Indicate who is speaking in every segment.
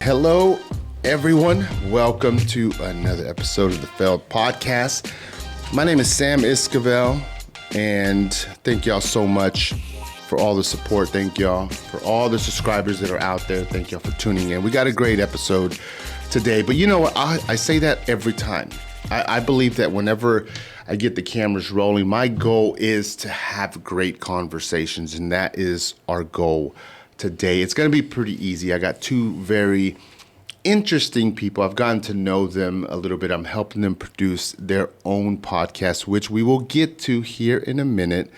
Speaker 1: Hello, everyone. Welcome to another episode of the Failed Podcast. My name is Sam Esquivel, and thank y'all so much for all the support. Thank y'all for all the subscribers that are out there. Thank y'all for tuning in. We got a great episode today, but you know what? I say that every time. I believe that whenever I get the cameras rolling, my goal is to have great conversations, and that is our goal today. It's going to be pretty easy. I got two very interesting people. I've gotten to know them a little bit. I'm helping them produce their own podcast, which we will get to here in a minute.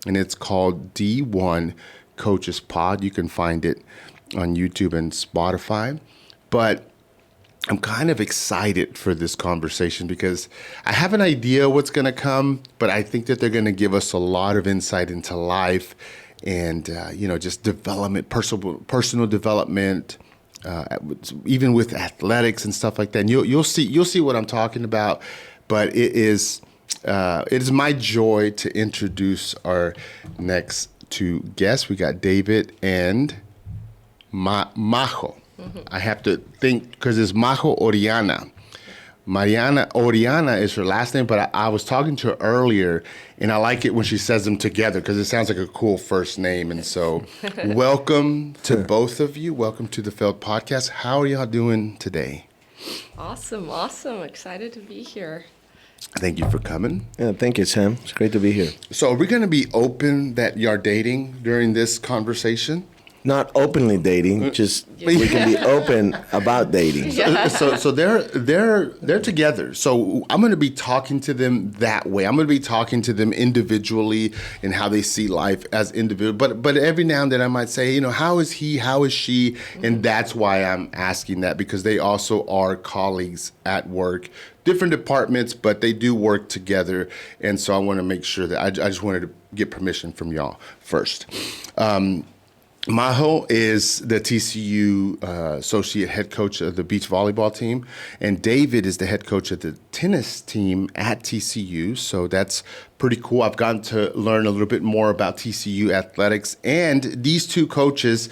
Speaker 1: And it's called D1 Coaches Pod. You can find it on YouTube and Spotify. But I'm kind of excited for this conversation because I have an idea what's going to come, but I think that they're going to give us a lot of insight into life and, just development, personal development, even with athletics and stuff like that. And you'll see what I'm talking about. But it is my joy to introduce our next two guests. We got David and Majo. Mm-hmm. I have to think because it's Majo Orellana. Mariana Orellana is her last name, but I was talking to her earlier, and I like it when she says them together because it sounds like a cool first name. And so welcome to both of you. Welcome to the Failed Podcast. How are y'all doing today?
Speaker 2: Awesome. Excited to be here.
Speaker 1: Thank you for coming.
Speaker 3: Yeah, thank you, Sam. It's great to be here.
Speaker 1: So are we going to be open that you're dating during this conversation?
Speaker 3: Not openly dating, just we can be open about dating.
Speaker 2: Yeah.
Speaker 1: So they're together. So I'm going to be talking to them that way. I'm going to be talking to them individually and how they see life as individual. But every now and then I might say, how is he? How is she? And that's why I'm asking that, because they also are colleagues at work, different departments, but they do work together. And so I want to make sure that I just wanted to get permission from y'all first. Majo is the TCU associate head coach of the beach volleyball team, and David is the head coach of the tennis team at TCU. So that's pretty cool. I've gotten to learn a little bit more about TCU Athletics and these two coaches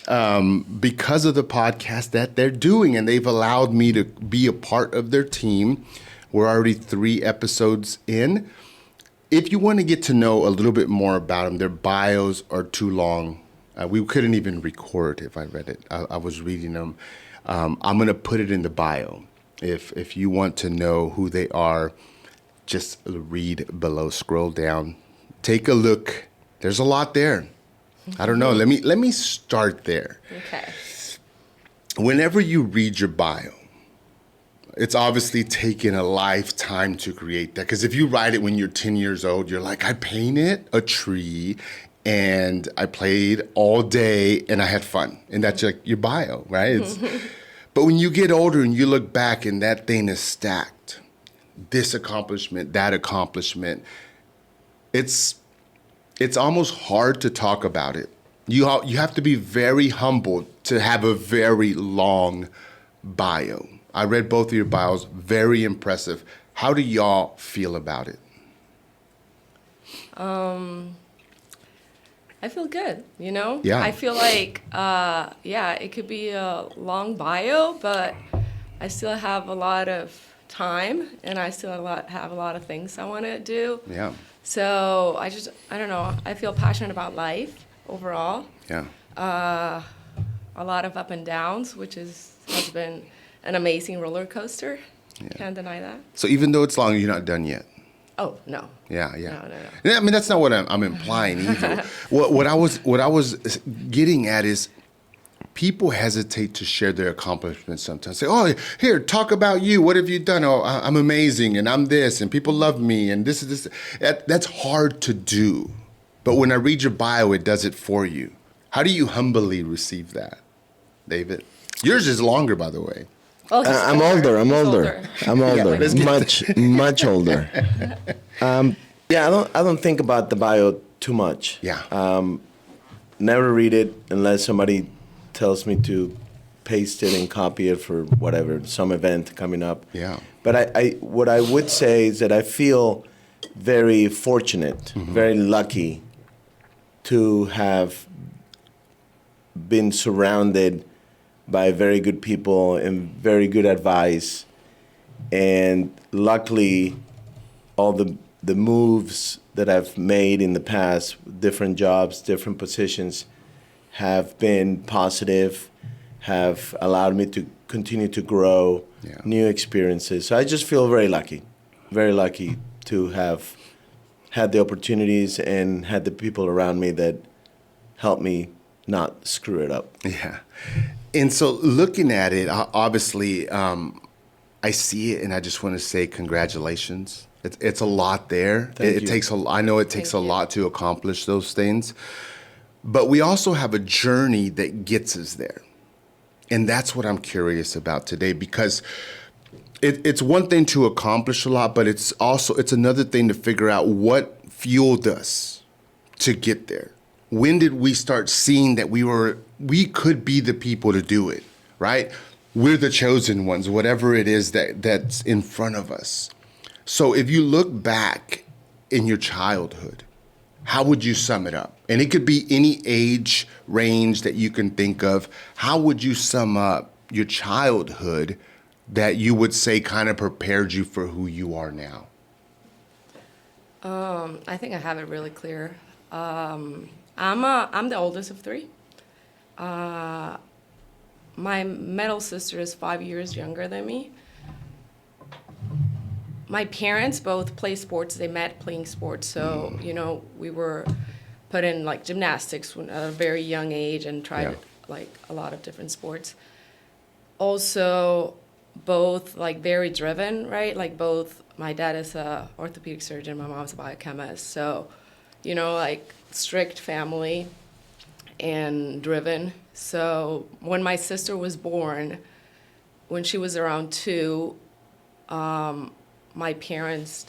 Speaker 1: because of the podcast that they're doing, and they've allowed me to be a part of their team. We're already 3 episodes in. If you want to get to know a little bit more about them, their bios are too long. We couldn't even record if I read it. I was reading them. I'm going to put it in the bio. If you want to know who they are, just read below, scroll down, take a look. There's a lot there. I don't know. Let me start there.
Speaker 2: Okay.
Speaker 1: Whenever you read your bio, it's obviously taken a lifetime to create that. Because if you write it when you're 10 years old, you're like, I painted a tree and I played all day and I had fun. And that's like your bio, right? But when you get older and you look back and that thing is stacked, this accomplishment, that accomplishment, it's almost hard to talk about it. You have to be very humble to have a very long bio. I read both of your bios, very impressive. How do y'all feel about it?
Speaker 2: I feel good,
Speaker 1: Yeah.
Speaker 2: I feel like, it could be a long bio, but I still have a lot of time, and I still have a lot of things I want to do.
Speaker 1: Yeah.
Speaker 2: So I don't know, I feel passionate about life overall.
Speaker 1: Yeah.
Speaker 2: A lot of up and downs, which has been an amazing roller coaster. Yeah. Can't deny that.
Speaker 1: So even though it's long, you're not done yet?
Speaker 2: Oh, no.
Speaker 1: Yeah.
Speaker 2: No.
Speaker 1: I mean, that's not what I'm implying either. What I was getting at is people hesitate to share their accomplishments sometimes. Say, oh, here, talk about you. What have you done? Oh, I'm amazing, and I'm this, and people love me, and this is this. That's hard to do. But when I read your bio, it does it for you. How do you humbly receive that, David? Yours is longer, by the way.
Speaker 2: Oh,
Speaker 3: I'm older. I'm older. Much older. I don't think about the bio too much.
Speaker 1: Yeah.
Speaker 3: Never read it unless somebody tells me to paste it and copy it for whatever, some event coming up.
Speaker 1: Yeah.
Speaker 3: But what I would say is that I feel very fortunate, very lucky to have been surrounded by very good people and very good advice. And luckily, all the moves that I've made in the past, different jobs, different positions, have been positive, have allowed me to continue to grow, new experiences. So I just feel very lucky to have had the opportunities and had the people around me that helped me not screw it up.
Speaker 1: Yeah. And so looking at it, obviously, I see it and I just want to say congratulations. It's a lot there. It takes I know it takes a lot to accomplish those things, but we also have a journey that gets us there. And that's what I'm curious about today, because it's one thing to accomplish a lot, but it's another thing to figure out what fueled us to get there. When did we start seeing that we could be the people to do it, right? We're the chosen ones, whatever it is that's in front of us. So if you look back in your childhood, how would you sum it up? And it could be any age range that you can think of. How would you sum up your childhood that you would say kind of prepared you for who you are now?
Speaker 2: I think I have it really clear. I'm the oldest of three. My middle sister is 5 years younger than me. My parents both play sports. They met playing sports. So, we were put in like gymnastics at a very young age and tried like a lot of different sports. Also, both like very driven, right? Like both, my dad is a orthopedic surgeon, my mom's a biochemist. So, like strict family and driven. So when my sister was born, when she was around 2, my parents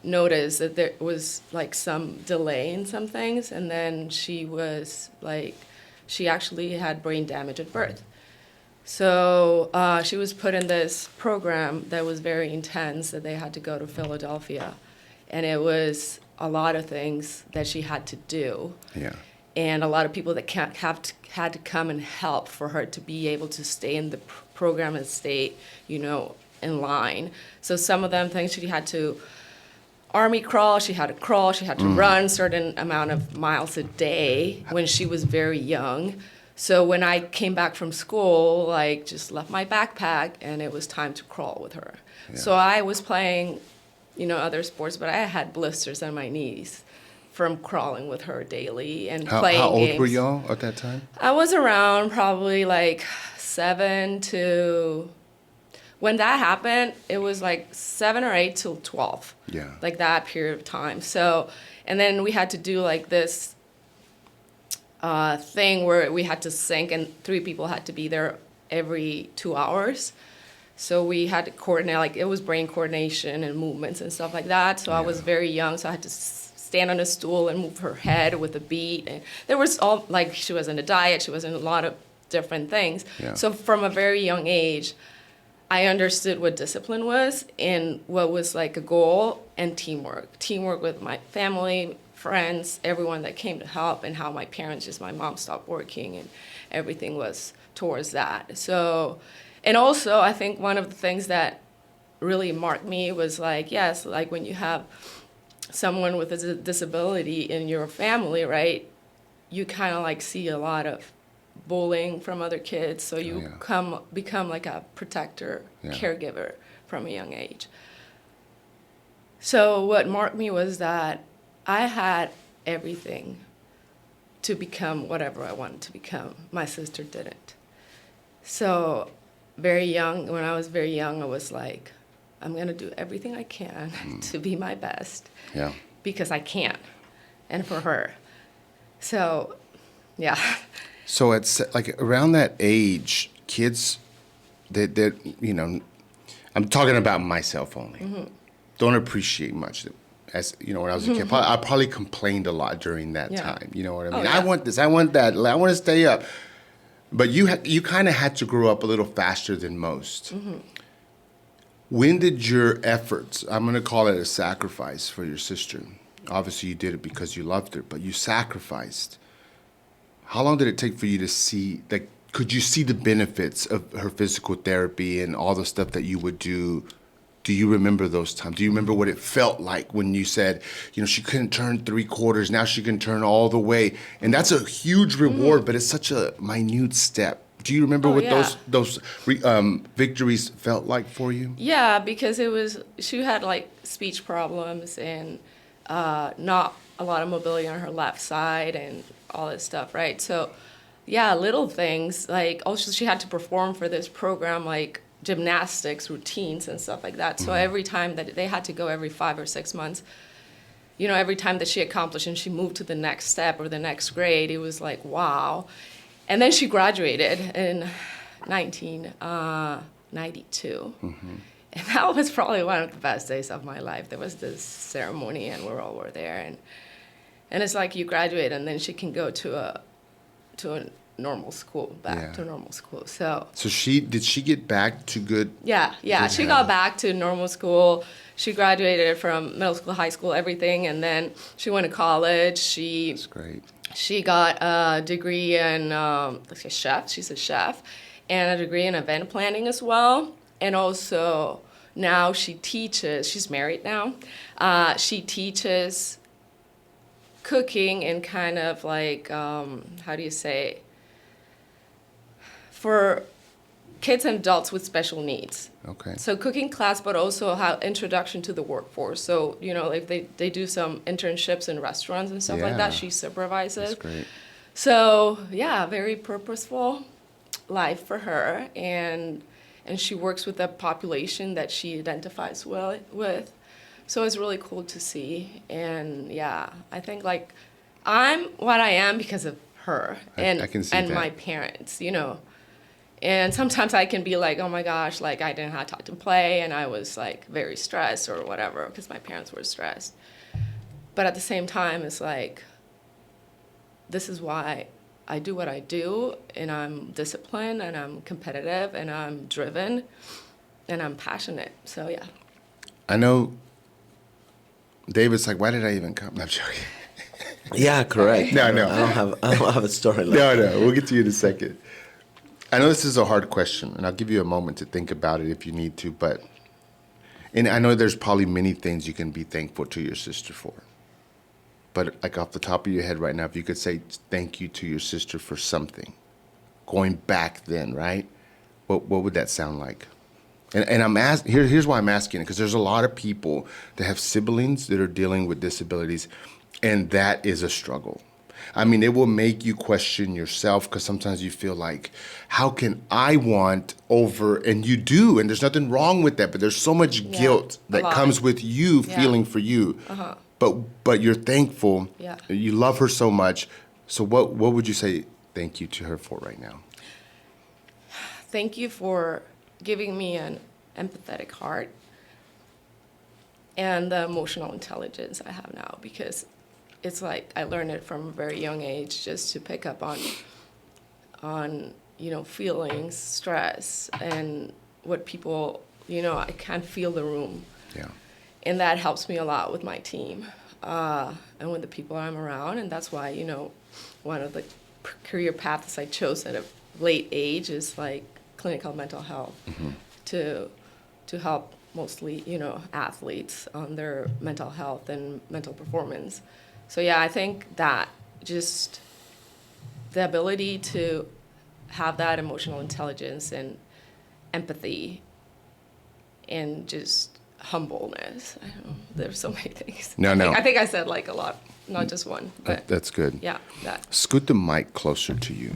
Speaker 2: noticed that there was like some delay in some things, and then she actually had brain damage at birth. So she was put in this program that was very intense, that they had to go to Philadelphia, and it was a lot of things that she had to do.
Speaker 1: Yeah.
Speaker 2: And a lot of people that had to come and help for her to be able to stay in the program and stay, in line. So some of them things she had to army crawl, she had to run certain amount of miles a day when she was very young. So when I came back from school, like just left my backpack and it was time to crawl with her. Yeah. So I was playing, other sports, but I had blisters on my knees from crawling with her daily and playing games. How old
Speaker 1: were y'all at that time?
Speaker 2: I was around probably like 7 to... When that happened, it was like 7 or 8 till 12.
Speaker 1: Yeah.
Speaker 2: Like that period of time. So, and then we had to do like this thing where we had to sync and 3 people had to be there every 2 hours. So we had to coordinate, like it was brain coordination and movements and stuff like that. So I was very young, so I had to stand on a stool and move her head with a beat. And there was all, like she was in a diet, she was in a lot of different things. Yeah. So from a very young age, I understood what discipline was and what was like a goal and teamwork. Teamwork with my family, friends, everyone that came to help, and how my parents, my mom stopped working and everything was towards that. So, and also I think one of the things that really marked me was like, yes, like when you have someone with a disability in your family, right, you kind of like see a lot of bullying from other kids, so you become like a protector, caregiver from a young age. So what marked me was that I had everything to become whatever I wanted to become. My sister didn't. So very young, when I was very young, I was like, I'm gonna do everything I can to be my best, because I can, and for her. So, yeah.
Speaker 1: So it's like around that age, kids that I'm talking about myself only, don't appreciate much. As when I was a kid, I probably complained a lot during that time. You know what I mean? I want this, I want that, I want to stay up. But you kind of had to grow up a little faster than most. When did your efforts, I'm going to call it a sacrifice for your sister. Obviously you did it because you loved her, but you sacrificed. How long did it take for you to see, like, could you see the benefits of her physical therapy and all the stuff that you would do? Do you remember those times? Do you remember what it felt like when you said, she couldn't turn 3/4, now she can turn all the way? And that's a huge reward, but it's such a minute step. Do you remember what those victories felt like for you?
Speaker 2: Yeah, because she had like speech problems and not a lot of mobility on her left side and all this stuff, right? So, yeah, little things like also she had to perform for this program like gymnastics routines and stuff like that. So every time that they had to go every 5 or 6 months, every time that she accomplished and she moved to the next step or the next grade, it was like, wow. And then she graduated in 1992. And that was probably one of the best days of my life. There was this ceremony and we all were there. And it's like you graduate and then she can go to a normal school, back to normal school. So
Speaker 1: did she get back to good?
Speaker 2: Yeah. She got back to normal school. She graduated from middle school, high school, everything, and then she went to college.
Speaker 1: That's great.
Speaker 2: She got a degree in chef. She's a chef, and a degree in event planning as well. And also now she teaches. She's married now. She teaches cooking and kind of like how do you say, for kids and adults with special needs.
Speaker 1: Okay.
Speaker 2: So cooking class, but also how introduction to the workforce. So, if they do some internships in restaurants and stuff like that, she supervises.
Speaker 1: That's great.
Speaker 2: So, yeah, very purposeful life for her. And she works with a population that she identifies with. So it's really cool to see. And, yeah, I think, like, I'm what I am because of her
Speaker 1: I can see that.
Speaker 2: My parents, And sometimes I can be like, oh my gosh, like I didn't have time to play and I was like very stressed or whatever because my parents were stressed. But at the same time, it's like, this is why I do what I do, and I'm disciplined and I'm competitive and I'm driven and I'm passionate. So yeah.
Speaker 1: I know David's like, why did I even come? No, I'm joking.
Speaker 3: Yeah, correct.
Speaker 1: No.
Speaker 3: I don't have a story like
Speaker 1: that. No, we'll get to you in a second. I know this is a hard question, and I'll give you a moment to think about it if you need to, and I know there's probably many things you can be thankful to your sister for. But like off the top of your head right now, if you could say thank you to your sister for something, going back then, right? What would that sound like? And I'm here's why I'm asking it, because there's a lot of people that have siblings that are dealing with disabilities, and that is a struggle. I mean, it will make you question yourself because sometimes you feel like, how can I want over? And you do, and there's nothing wrong with that, but there's so much guilt that comes with you feeling for you. But you're thankful.
Speaker 2: Yeah.
Speaker 1: You love her so much. So what would you say thank you to her for right now?
Speaker 2: Thank you for giving me an empathetic heart and the emotional intelligence I have now, because it's like I learned it from a very young age, just to pick up on feelings, stress, and what people, I can't feel the room.
Speaker 1: Yeah.
Speaker 2: And that helps me a lot with my team and with the people I'm around. And that's why, one of the career paths I chose at a late age is like clinical mental health to help mostly, athletes on their mental health and mental performance. So yeah, I think that just the ability to have that emotional intelligence and empathy and just humbleness. I don't know. There's so many things.
Speaker 1: No.
Speaker 2: I think I said like a lot, not just one. But
Speaker 1: that's good.
Speaker 2: Yeah, that.
Speaker 1: Scoot the mic closer to you.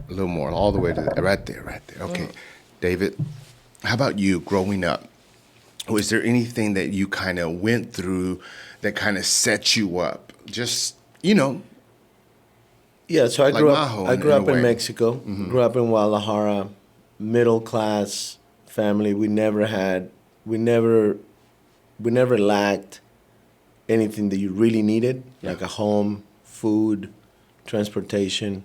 Speaker 1: A little more, all the way to right there. Okay. David, how about you growing up? Was there anything that you kind of went through that kind of set you up? Just,
Speaker 3: Yeah, so I
Speaker 1: like
Speaker 3: grew
Speaker 1: Majo
Speaker 3: up. I grew up in
Speaker 1: way.
Speaker 3: Mexico. Grew up in Guadalajara, middle class family. We never lacked anything that you really needed, like a home, food, transportation.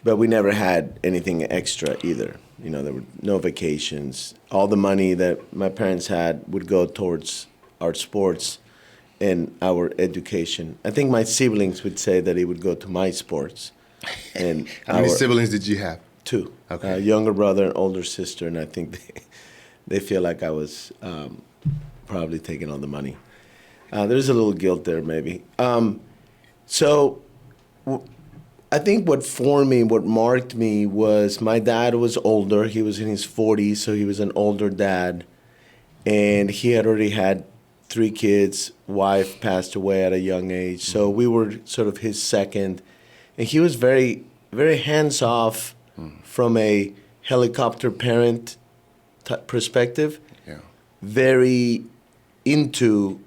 Speaker 3: But we never had anything extra either. There were no vacations. All the money that my parents had would go towards our sports and our education. I think my siblings would say that it would go to my sports. And
Speaker 1: How many siblings did you have?
Speaker 3: two.
Speaker 1: Okay.
Speaker 3: A younger brother and older sister, and I think they feel like I was probably taking all the money. There's a little guilt there, maybe. I think what formed me, what marked me was my dad was older. He was in his 40s, so he was an older dad. And he had already had 3 kids. Wife passed away at a young age. So we were sort of his second. And he was very, very hands-off from a helicopter parent perspective.
Speaker 1: Yeah.
Speaker 3: Very into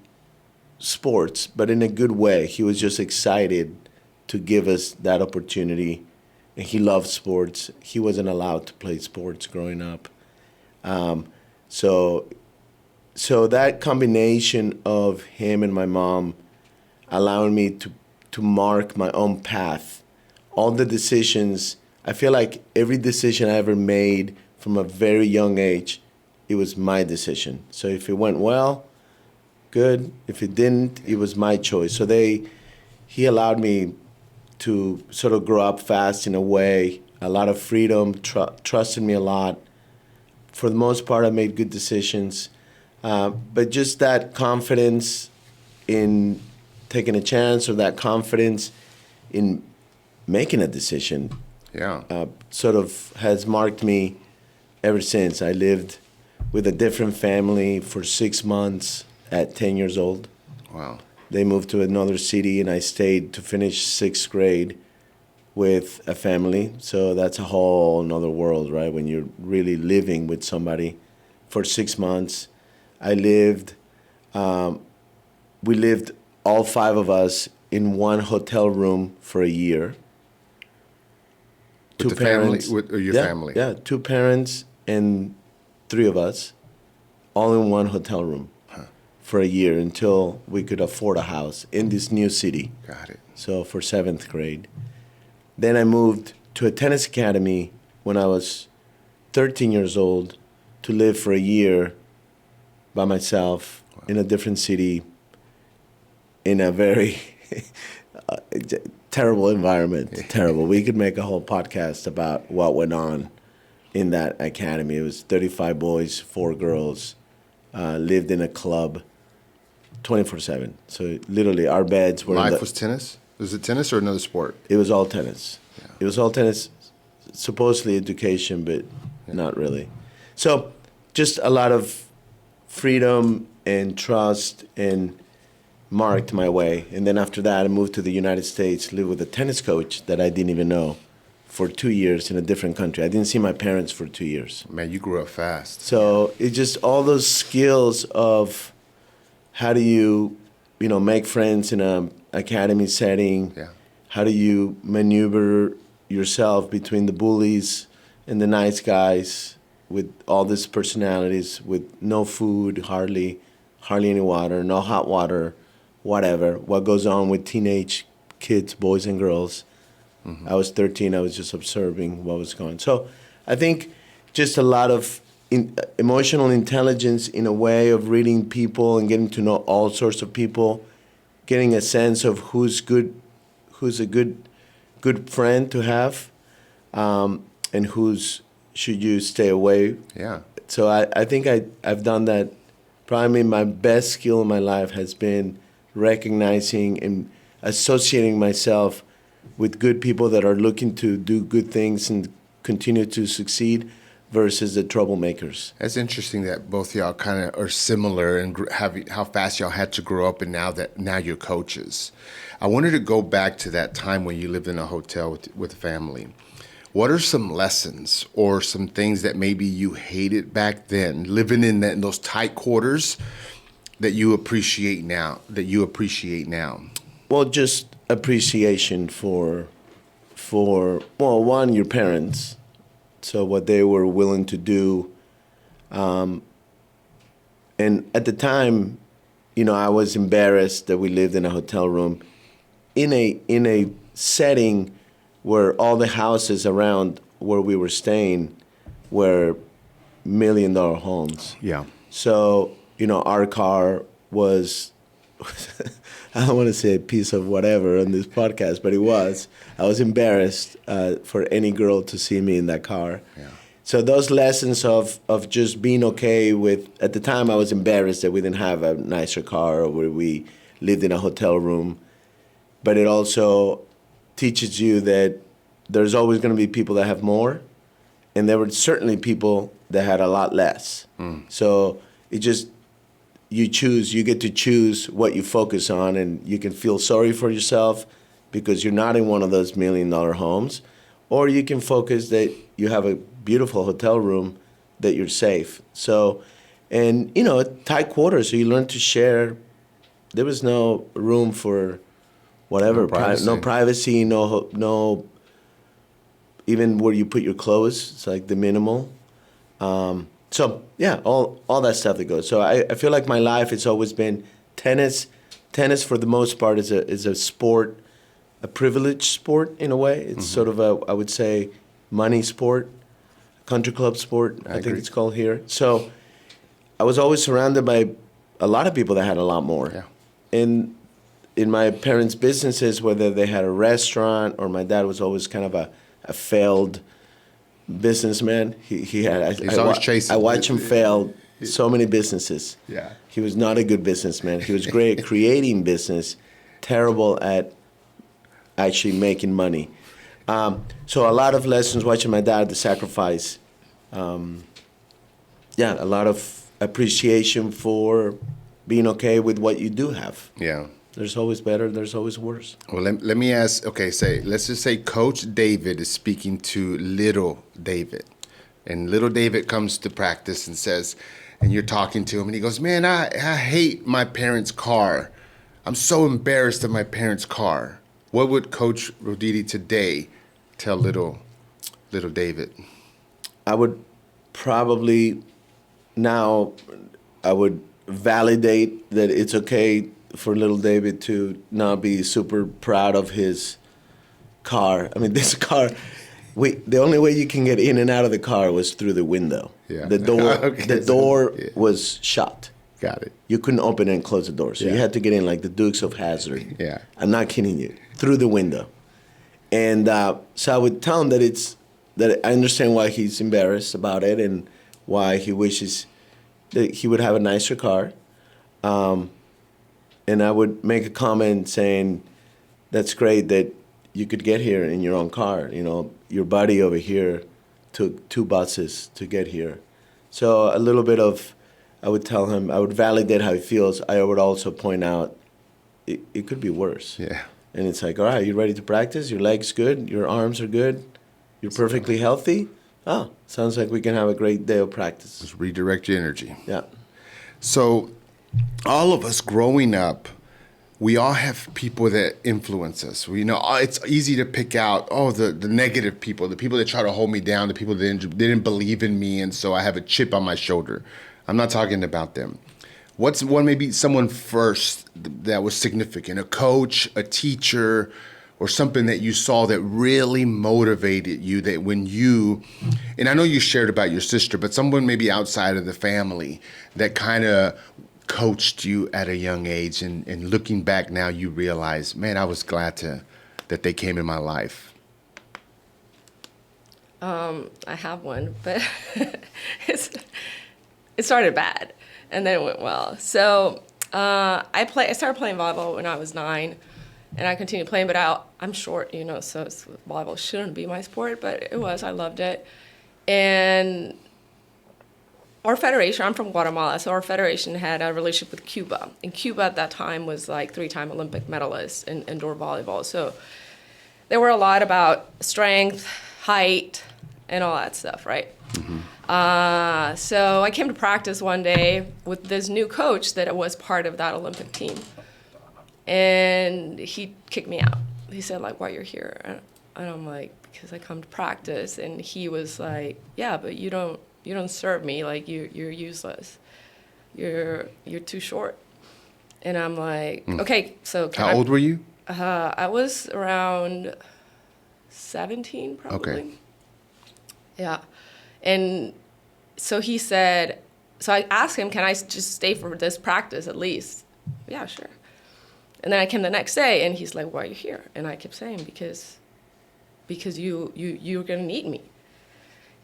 Speaker 3: sports, but in a good way. He was just excited to give us that opportunity. And he loved sports. He wasn't allowed to play sports growing up. So that combination of him and my mom allowing me to mark my own path. All the decisions, I feel like every decision I ever made from a very young age, it was my decision. So if it went well, good. If it didn't, it was my choice. So he allowed me to sort of grow up fast in a way, a lot of freedom, trusted me a lot. For the most part, I made good decisions. But just that confidence in taking a chance or that confidence in making a decision sort of has marked me ever since. I lived with a different family for 6 months at 10 years old.
Speaker 1: Wow.
Speaker 3: They moved to another city, and I stayed to finish 6th grade with a family. So that's a whole nother world, right? When you're really living with somebody for 6 months. We lived, all 5 of us, in one hotel room for a year.
Speaker 1: With
Speaker 3: 2
Speaker 1: the
Speaker 3: parents.
Speaker 1: family, with your family?
Speaker 3: Yeah, 2 parents and 3 of us, all in one hotel room for a year until we could afford a house in this new city.
Speaker 1: Got it.
Speaker 3: So for 7th grade. Then I moved to a tennis academy when I was 13 years old to live for a year by myself in a different city in a very terrible environment. Terrible. We could make a whole podcast about what went on in that academy. It was 35 boys, 4 girls, lived in a club 24/7. So literally our beds were
Speaker 1: Life was tennis? Was it tennis or another sport?
Speaker 3: It was all tennis.
Speaker 1: Yeah.
Speaker 3: It was all tennis, supposedly education, but not really. So just a lot of freedom and trust and marked my way. And then after that, I moved to the United States, lived with a tennis coach that I didn't even know for 2 years in a different country. I didn't see my parents for 2 years.
Speaker 1: Man, you grew up fast.
Speaker 3: So it's just all those skills of how do you make friends in a academy setting?
Speaker 1: Yeah.
Speaker 3: How do you maneuver yourself between the bullies and the nice guys with all these personalities, with no food, hardly any water, no hot water, whatever. What goes on with teenage kids, boys and girls. Mm-hmm. I was 13. I was just observing what was going on. So I think just a lot of emotional intelligence in a way of reading people and getting to know all sorts of people, getting a sense of who's a good friend to have, and who's should you stay away.
Speaker 1: Yeah.
Speaker 3: So I think I've done that. Probably my best skill in my life has been recognizing and associating myself with good people that are looking to do good things and continue to succeed versus the troublemakers.
Speaker 1: That's interesting that both y'all kind of are similar and how fast y'all had to grow up, and now you're coaches. I wanted to go back to that time when you lived in a hotel with a family. What are some lessons or some things that maybe you hated back then, living in those tight quarters, that you appreciate now? Well,
Speaker 3: just appreciation for one, your parents. So what they were willing to do. And at the time, I was embarrassed that we lived in a hotel room in a setting where all the houses around where we were staying were $1 million homes.
Speaker 1: Yeah.
Speaker 3: So, our car was I don't want to say a piece of whatever on this podcast, but it was. I was embarrassed for any girl to see me in that car.
Speaker 1: Yeah.
Speaker 3: So those lessons of just being okay with, at the time I was embarrassed that we didn't have a nicer car or we lived in a hotel room. But it also teaches you that there's always going to be people that have more, and there were certainly people that had a lot less. So it just, you get to choose what you focus on, and you can feel sorry for yourself because you're not in one of those $1 million homes, or you can focus that you have a beautiful hotel room, that you're safe. So, and tight quarters, so you learn to share. There was no room for whatever, no privacy, no even where you put your clothes. It's like the minimal. So yeah, all that stuff that goes. So I feel like my life, it's always been tennis. Tennis for the most part is a sport, a privileged sport in a way. It's sort of I would say, money sport, country club sport, I think it's called here. So I was always surrounded by a lot of people that had a lot more.
Speaker 1: Yeah.
Speaker 3: And in my parents' businesses, whether they had a restaurant or my dad was always kind of a failed businessman. He had.
Speaker 1: He's always chasing.
Speaker 3: I watched him fail so many businesses.
Speaker 1: Yeah.
Speaker 3: He was not a good businessman. He was great at creating business, terrible at actually making money. So a lot of lessons watching my dad, the sacrifice. A lot of appreciation for being okay with what you do have.
Speaker 1: Yeah.
Speaker 3: There's always better, there's always worse.
Speaker 1: Well, let me ask, let's just say Coach David is speaking to little David. And little David comes to practice and says, and you're talking to him, and he goes, man, I hate my parents' car. I'm so embarrassed of my parents' car. What would Coach Roditi today tell little David?
Speaker 3: I would probably I would validate that it's okay for little David to not be super proud of his car. I mean, this car, the only way you can get in and out of the car was through the window.
Speaker 1: Yeah.
Speaker 3: The door, the door
Speaker 1: Yeah.
Speaker 3: was shut.
Speaker 1: Got it.
Speaker 3: You couldn't open and close the door. So
Speaker 1: Yeah.
Speaker 3: you had to get in like the Dukes of Hazzard.
Speaker 1: Yeah.
Speaker 3: I'm not kidding you. Through the window. And so I would tell him that I understand why he's embarrassed about it and why he wishes that he would have a nicer car. And I would make a comment saying, that's great that you could get here in your own car. Your buddy over here took 2 buses to get here. So a little bit of, I would tell him, I would validate how he feels. I would also point out it could be worse.
Speaker 1: Yeah.
Speaker 3: And it's like, all right, you ready to practice? Your legs good? Your arms are good? You're perfectly healthy? Oh, sounds like we can have a great day of practice.
Speaker 1: Just redirect your energy.
Speaker 3: Yeah.
Speaker 1: So all of us growing up, we all have people that influence us. It's easy to pick out, the negative people, the people that try to hold me down, the people that didn't believe in me, and so I have a chip on my shoulder. I'm not talking about them. What's maybe someone first that was significant, a coach, a teacher, or something that you saw that really motivated you, that when you, and I know you shared about your sister, but someone maybe outside of the family that kind of coached you at a young age, and looking back now, you realize, man, I was glad that they came in my life.
Speaker 2: I have one, but it started bad, and then it went well. So I started playing volleyball when I was 9, and I continued playing, but I'm short, so volleyball shouldn't be my sport, but it was. I loved it. And our federation, I'm from Guatemala, so our federation had a relationship with Cuba. And Cuba at that time was like 3-time Olympic medalist in indoor volleyball. So there were a lot about strength, height, and all that stuff, right? Mm-hmm. So I came to practice one day with this new coach that was part of that Olympic team. And he kicked me out. He said, like, why you're here? And I'm like, because I come to practice. And he was like, yeah, but you don't serve me. Like, you're useless. You're too short. And I'm like, okay, so
Speaker 1: how old were you?
Speaker 2: I was around 17, probably.
Speaker 1: Okay.
Speaker 2: Yeah. And so he said, so I asked him, can I just stay for this practice at least? Yeah, sure. And then I came the next day, and he's like, why are you here? And I kept saying, because you're going to need me.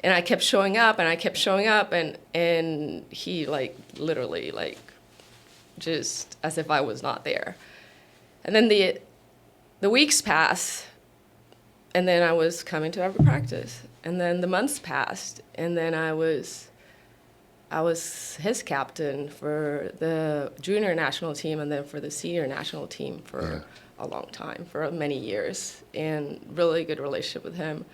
Speaker 2: And I kept showing up, and I kept showing up, and he, like, literally, like, just as if I was not there. And then the weeks passed, and then I was coming to every practice. And then the months passed, and then I was his captain for the junior national team and then for the senior national team for a long time, for many years, and really good relationship with him.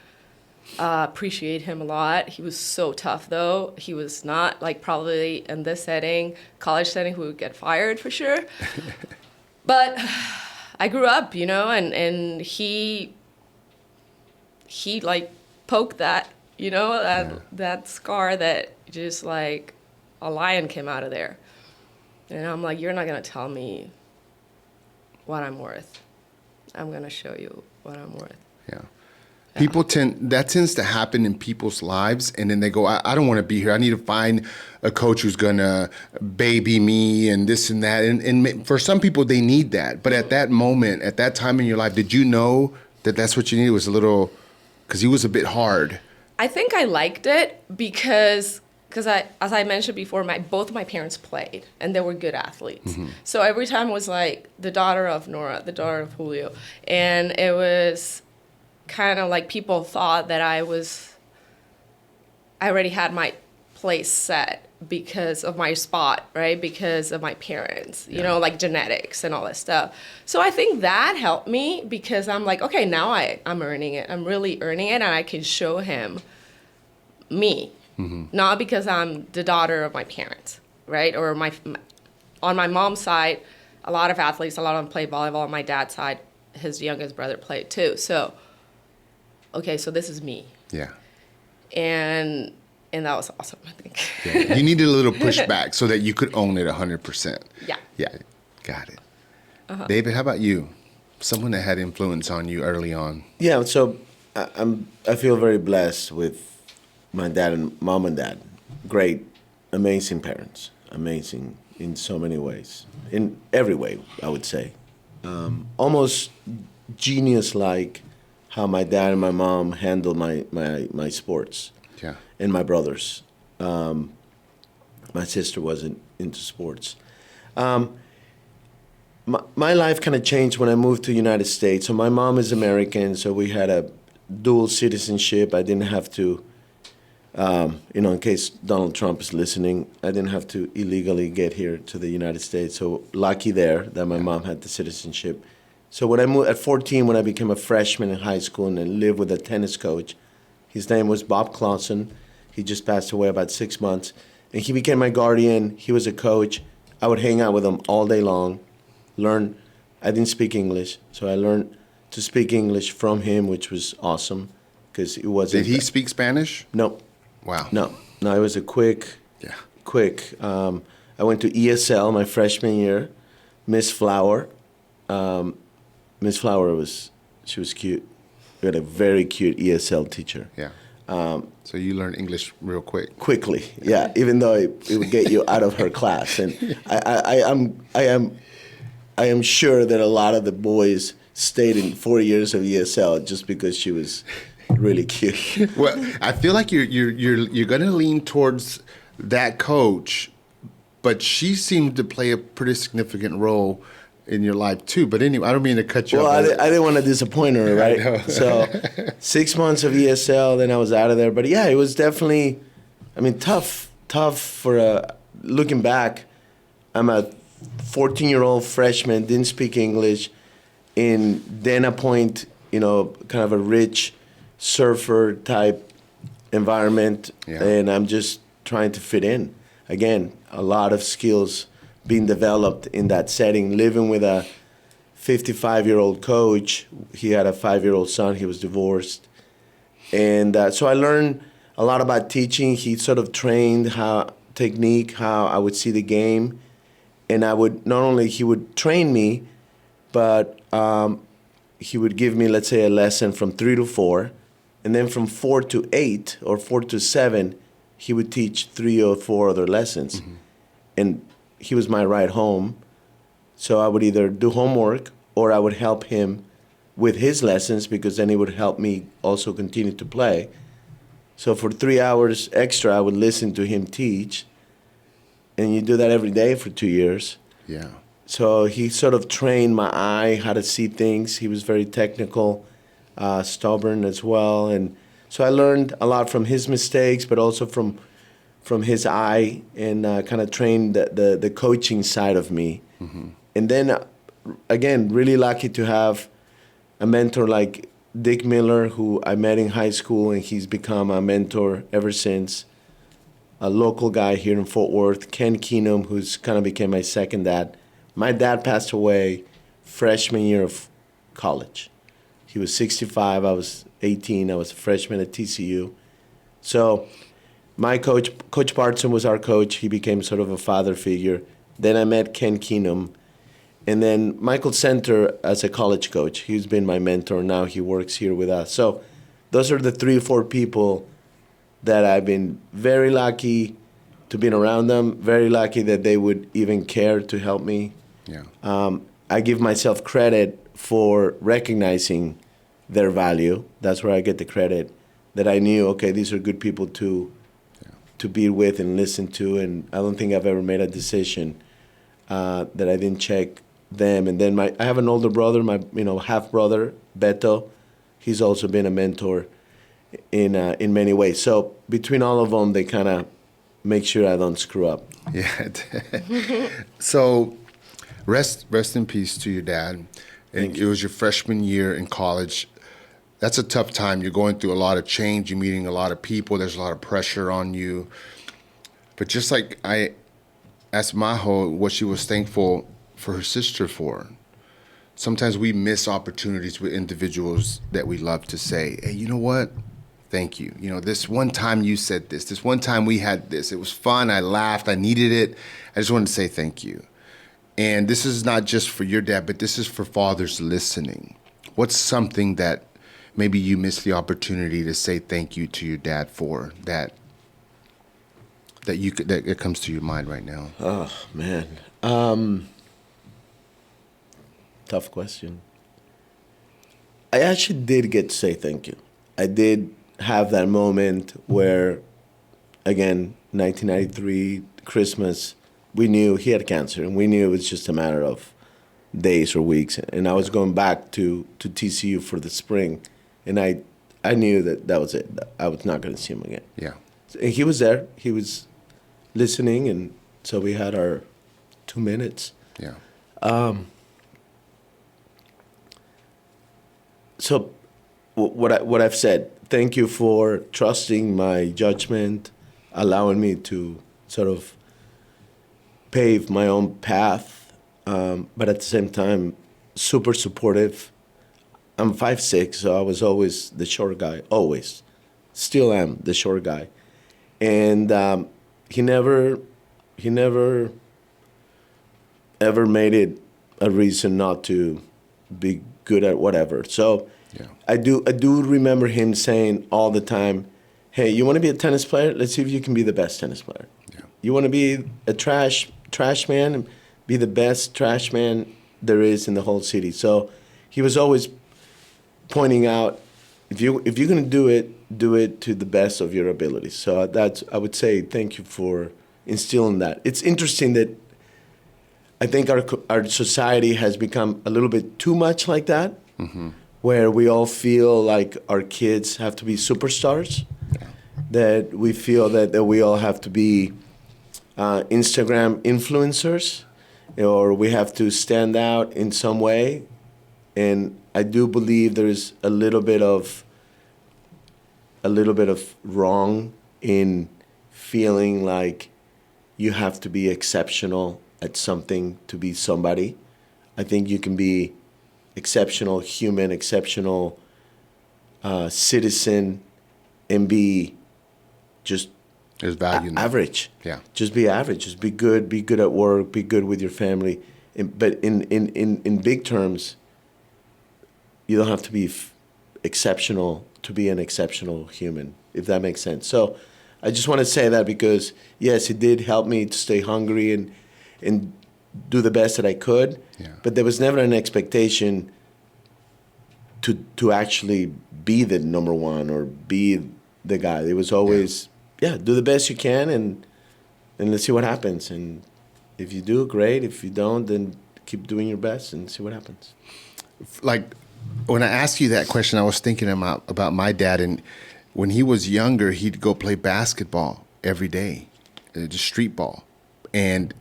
Speaker 2: Appreciate him a lot. He was so tough, though. He was not, like, probably in this setting, college setting, who would get fired for sure. But I grew up, you know, and he like poked that, you know, that scar that just like a lion came out of there. And I'm like, you're not going to tell me what I'm worth. I'm going to show you what I'm worth.
Speaker 1: Yeah. People tends to happen in people's lives, and then they go, I don't want to be here. I need to find a coach who's going to baby me and this and that. And for some people, they need that. But at that moment, at that time in your life, did you know that that's what you needed? Was a little, because he was a bit hard.
Speaker 2: I think I liked it because as I mentioned before, both my parents played, and they were good athletes. Mm-hmm. So every time it was like the daughter of Nora, the daughter of Julio. And it was kind of like people thought that I already had my place set because of my spot, right? Because of my parents, you know, like genetics and all that stuff. So I think that helped me because I'm like, okay, now I'm earning it. I'm really earning it, and I can show him me. Mm-hmm. Not because I'm the daughter of my parents, right? Or on my mom's side, a lot of athletes, a lot of them play volleyball. On my dad's side, his youngest brother played too. So, okay, so this is me. Yeah. And that was awesome, I think.
Speaker 1: Yeah. You needed a little pushback so that you could own it 100%.
Speaker 2: Yeah.
Speaker 1: Yeah, got it. Uh-huh. David, how about you? Someone that had influence on you early on.
Speaker 3: Yeah, so I feel very blessed with my dad and mom and dad. Great, amazing parents. Amazing in so many ways. In every way, I would say. Almost genius-like how my dad and my mom handled my sports. Yeah. And my brothers. My sister wasn't into sports. My life kind of changed when I moved to the United States. So my mom is American, so we had a dual citizenship. I didn't have to, in case Donald Trump is listening, I didn't have to illegally get here to the United States. So lucky there that my mom had the citizenship. So when I moved at 14, when I became a freshman in high school and I lived with a tennis coach, his name was Bob Clausen. He just passed away about 6 months. And he became my guardian. He was a coach. I would hang out with him all day long, learn. I didn't speak English, so I learned to speak English from him, which was awesome because it wasn't.
Speaker 1: Did he speak Spanish?
Speaker 3: No.
Speaker 1: Wow.
Speaker 3: No, it was a quick. I went to ESL my freshman year. Miss Flower. Miss Flower she was cute. We had a very cute ESL teacher. Yeah.
Speaker 1: So you learned English real quick.
Speaker 3: Quickly, yeah. Even though it would get you out of her class, and I am sure that a lot of the boys stayed in 4 years of ESL just because she was really cute.
Speaker 1: Well, I feel like you're going to lean towards that coach, but she seemed to play a pretty significant role in your life too. But anyway, I don't mean to cut you off.
Speaker 3: Well, I didn't want to disappoint her, right? So 6 months of ESL, then I was out of there. But yeah, it was definitely, tough for looking back. I'm a 14-year-old freshman, didn't speak English, in Dana Point, kind of a rich surfer type environment. Yeah. And I'm just trying to fit in. Again, a lot of skills being developed in that setting, living with a 55-year-old coach. He had a 5-year-old son. He was divorced. And so I learned a lot about teaching. He sort of trained technique, how I would see the game. And he would train me, but he would give me, let's say, a lesson from 3 to 4. And then from 4 to 8 or 4 to 7, he would teach 3 or 4 other lessons. Mm-hmm. And he was my ride home. So I would either do homework or I would help him with his lessons, because then it would help me also continue to play. So for 3 hours extra, I would listen to him teach. And you do that every day for 2 years.
Speaker 1: Yeah.
Speaker 3: So he sort of trained my eye how to see things. He was very technical, stubborn as well. And so I learned a lot from his mistakes, but also from his eye, and kind of trained the coaching side of me. Mm-hmm. And then, again, really lucky to have a mentor like Dick Miller, who I met in high school, and he's become a mentor ever since. A local guy here in Fort Worth, Ken Keenum, who's kind of became my second dad. My dad passed away freshman year of college. He was 65, I was 18, I was a freshman at TCU. So my coach, Coach Bartson, was our coach. He became sort of a father figure. Then I met Ken Keenum. And then Michael Center as a college coach. He's been my mentor. Now he works here with us. So those are the 3 or 4 people that I've been very lucky to be around them, very lucky that they would even care to help me.
Speaker 1: Yeah.
Speaker 3: I give myself credit for recognizing their value. That's where I get the credit, that I knew, okay, these are good people to be with and listen to, and I don't think I've ever made a decision that I didn't check them. And then I have an older brother, my half brother, Beto. He's also been a mentor in many ways. So between all of them, they kind of make sure I don't screw up.
Speaker 1: Yeah. So rest in peace to your dad. And it was your freshman year in college. That's a tough time. You're going through a lot of change. You're meeting a lot of people. There's a lot of pressure on you. But just like I asked Majo what she was thankful for her sister for, sometimes we miss opportunities with individuals that we love to say, hey, you know what? Thank you. This one time you said this. This one time we had this. It was fun. I laughed. I needed it. I just wanted to say thank you. And this is not just for your dad, but this is for fathers listening. What's something that maybe you missed the opportunity to say thank you to your dad for, that it comes to your mind right now?
Speaker 3: Oh, man. Tough question. I actually did get to say thank you. I did have that moment where, again, 1993, Christmas, we knew he had cancer, and we knew it was just a matter of days or weeks. And I was going back to TCU for the spring, and I knew that was it. I was not going to see him again.
Speaker 1: Yeah.
Speaker 3: And he was there. He was listening, and so we had our 2 minutes.
Speaker 1: Yeah.
Speaker 3: So what I've said, thank you for trusting my judgment, allowing me to sort of pave my own path, but at the same time, super supportive. I'm 5'6", so I was always the short guy, always. Still am the short guy. And he never ever made it a reason not to be good at whatever. So
Speaker 1: yeah. I
Speaker 3: do remember him saying all the time, hey, you want to be a tennis player? Let's see if you can be the best tennis player.
Speaker 1: Yeah. You
Speaker 3: want to be a trash man and be the best trash man there is in the whole city. So he was always pointing out, if you're going to do it to the best of your abilities. So I would say thank you for instilling that. It's interesting that I think our society has become a little bit too much like that, mm-hmm. where we all feel like our kids have to be superstars, yeah. that we feel that we all have to be Instagram influencers, or we have to stand out in some way. And I do believe there's a little bit of wrong in feeling like you have to be exceptional at something to be somebody. I think you can be exceptional human, exceptional citizen, and be just
Speaker 1: there's value
Speaker 3: average.
Speaker 1: Yeah.
Speaker 3: Just be average. Just be good at work, be good with your family. But in big terms, you don't have to be exceptional to be an exceptional human, if that makes sense. So I just want to say that because, yes, it did help me to stay hungry and do the best that I could.
Speaker 1: Yeah.
Speaker 3: But there was never an expectation to actually be the number one or be the guy. It was always, do the best you can and let's see what happens. And if you do, great. If you don't, then keep doing your best and see what happens.
Speaker 1: Like, when I asked you that question, I was thinking about my dad, and when he was younger, he'd go play basketball every day, just street ball, and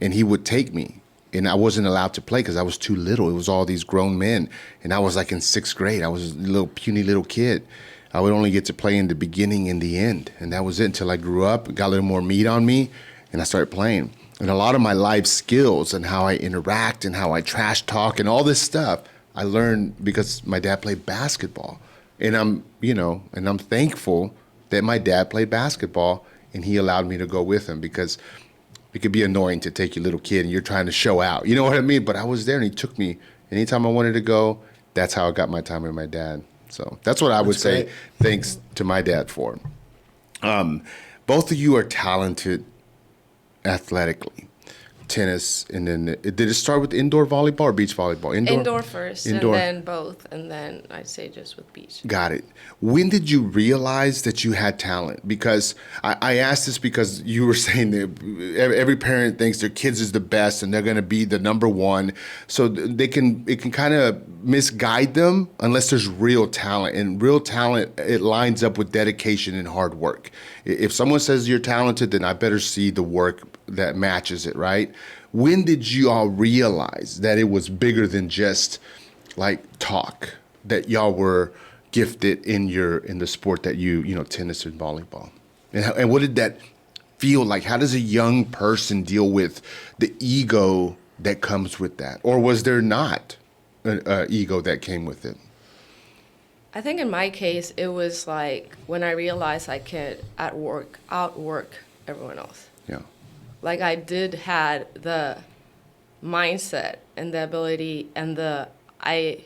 Speaker 1: he would take me. And I wasn't allowed to play because I was too little. It was all these grown men. And I was like in 6th grade. I was a little puny little kid. I would only get to play in the beginning and the end. And that was it until I grew up, got a little more meat on me, and I started playing. And a lot of my life skills and how I interact and how I trash talk and all this stuff, I learned because my dad played basketball. And I'm thankful that my dad played basketball and he allowed me to go with him, because it could be annoying to take your little kid and you're trying to show out. You know what I mean? But I was there and he took me. Anytime I wanted to go, that's how I got my time with my dad. So that's what I would say thanks to my dad for. Both of you are talented athletically. Tennis, and then did it start with indoor volleyball or beach volleyball?
Speaker 2: Indoor first,
Speaker 1: Indoor.
Speaker 2: and then both, and then I'd say just with beach.
Speaker 1: Got it. When did you realize that you had talent? Because I asked this because you were saying that every parent thinks their kids is the best and they're going to be the number one, so it can kind of misguide them unless there's real talent. And real talent, it lines up with dedication and hard work. If someone says you're talented, then I better see the work that matches it, right? When did you all realize that it was bigger than just like talk, that y'all were gifted in the sport that you tennis and volleyball? And what did that feel like? How does a young person deal with the ego that comes with that? Or was there not an ego that came with it?
Speaker 2: I think in my case, it was like when I realized I could outwork everyone else.
Speaker 1: Yeah.
Speaker 2: Like I did had the mindset and the ability and I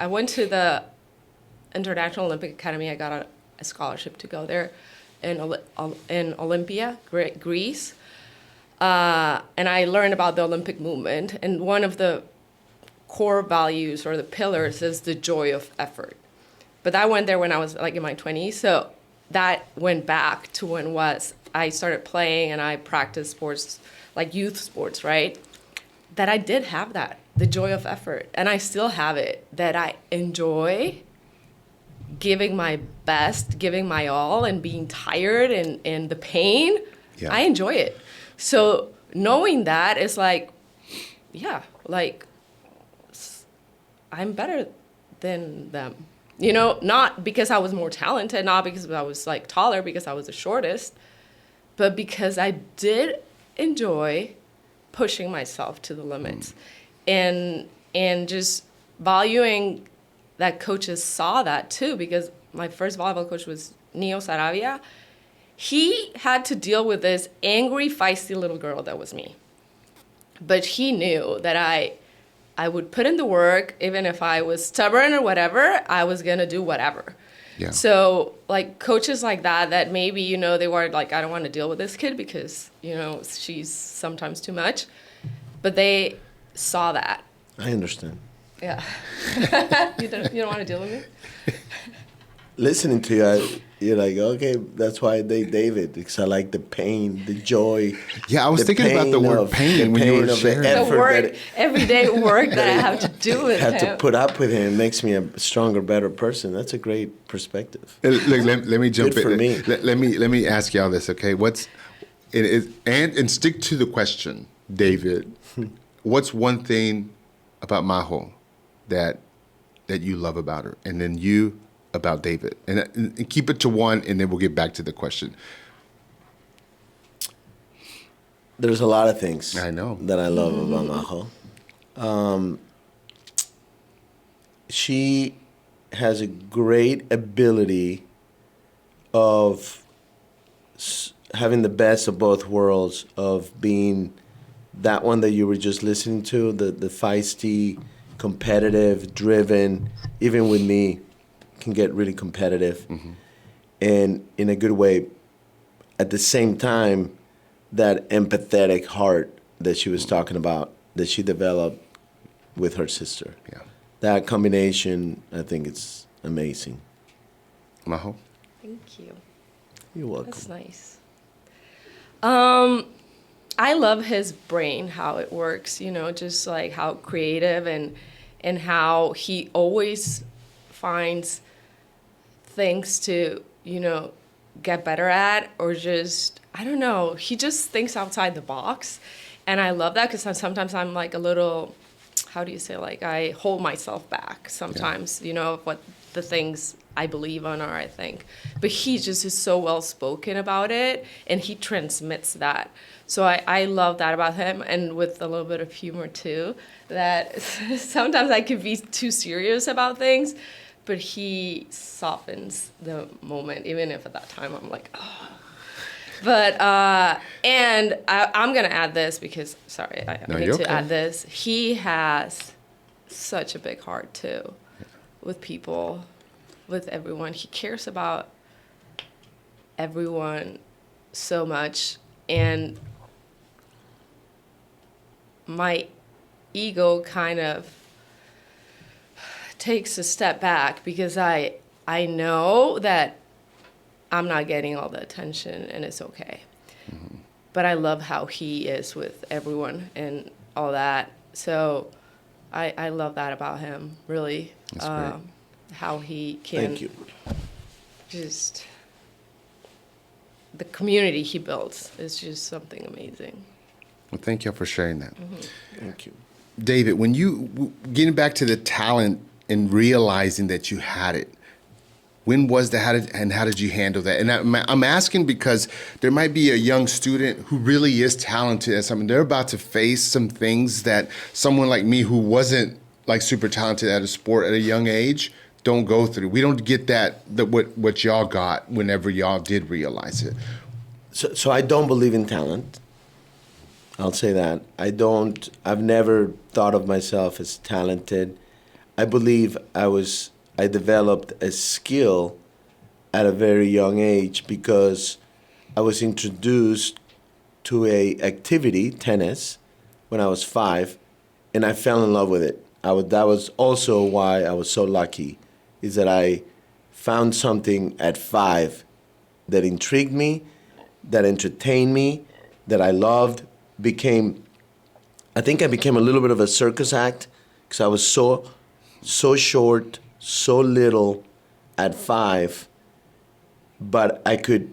Speaker 2: went to the International Olympic Academy. I got a scholarship to go there in Olympia, Greece. And I learned about the Olympic movement. And one of the core values or the pillars is the joy of effort. But I went there when I was like in my 20s. So that went back to when I started playing and I practiced sports, like youth sports, right? That I did have that, the joy of effort. And I still have it, that I enjoy giving my best, giving my all, and being tired and the pain. Yeah. I enjoy it. So knowing that is like, I'm better than them. Not because I was more talented, not because I was like taller, because I was the shortest, but because I did enjoy pushing myself to the limits, and just valuing that coaches saw that too, because my first volleyball coach was Neo Saravia. He had to deal with this angry, feisty little girl that was me. But he knew that I would put in the work, even if I was stubborn or whatever, I was going to do whatever. Yeah. So, like, coaches like that maybe, they were like, I don't want to deal with this kid because, she's sometimes too much. But they saw that.
Speaker 3: I understand.
Speaker 2: Yeah. You don't want to deal with me?
Speaker 3: Listening to you, you're like, okay, that's why David, because I like the pain, the joy.
Speaker 1: Yeah, I was thinking about the word pain when you were sharing.
Speaker 2: The work, everyday work that I have to do with him.
Speaker 3: Have to put up with him. It makes me a stronger, better person. That's a great perspective.
Speaker 1: Look, let me jump
Speaker 3: Good
Speaker 1: in.
Speaker 3: For me.
Speaker 1: Let me ask y'all this, okay? And stick to the question, David. What's one thing about Majo that you love about her, and then you about David, and keep it to one, and then we'll get back to the question.
Speaker 3: There's a lot of things
Speaker 1: I know
Speaker 3: that I love about Majo. She has a great ability of having the best of both worlds, of being that one that you were just listening to, the feisty, competitive, driven, even with me, can get really competitive, and in a good way. At the same time, that empathetic heart that she was talking about, that she developed with her sister.
Speaker 1: Yeah.
Speaker 3: That combination, I think it's amazing.
Speaker 1: Majo?
Speaker 2: Thank you.
Speaker 3: You're welcome.
Speaker 2: That's nice. I love his brain, how it works, just like how creative and how he always finds things to, get better at, or just, I don't know, he just thinks outside the box. And I love that, because sometimes I'm like a little, how do you say, like I hold myself back sometimes, of what the things I believe on or I think. But he just is so well spoken about it, and he transmits that. So I love that about him, and with a little bit of humor too, that sometimes I could be too serious about things, but he softens the moment, even if at that time I'm like, oh. But, and I'm going to add this because, sorry, I need to add this. He has such a big heart too, with people, with everyone. He cares about everyone so much, and my ego kind of takes a step back, because I know that I'm not getting all the attention, and it's okay. Mm-hmm. But I love how he is with everyone and all that. So I love that about him, really.
Speaker 1: That's great.
Speaker 2: How he can
Speaker 3: Thank you.
Speaker 2: just, the community he builds is just something amazing.
Speaker 1: Well, thank you for sharing that.
Speaker 2: Mm-hmm.
Speaker 3: Thank you.
Speaker 1: David, when you, getting back to the talent and realizing that you had it, when was that, how did you handle that? And I'm asking because there might be a young student who really is talented at something. They're about to face some things that someone like me, who wasn't like super talented at a sport at a young age, don't go through. We don't get what y'all got whenever y'all did realize it.
Speaker 3: So I don't believe in talent. I'll say that. I've never thought of myself as talented. I believe I developed a skill at a very young age because I was introduced to a activity, tennis, when I was 5, and I fell in love with it. That was also why I was so lucky, is that I found something at 5 that intrigued me, that entertained me, that I loved. I think I became a little bit of a circus act, because I was so short, so little at 5, but I could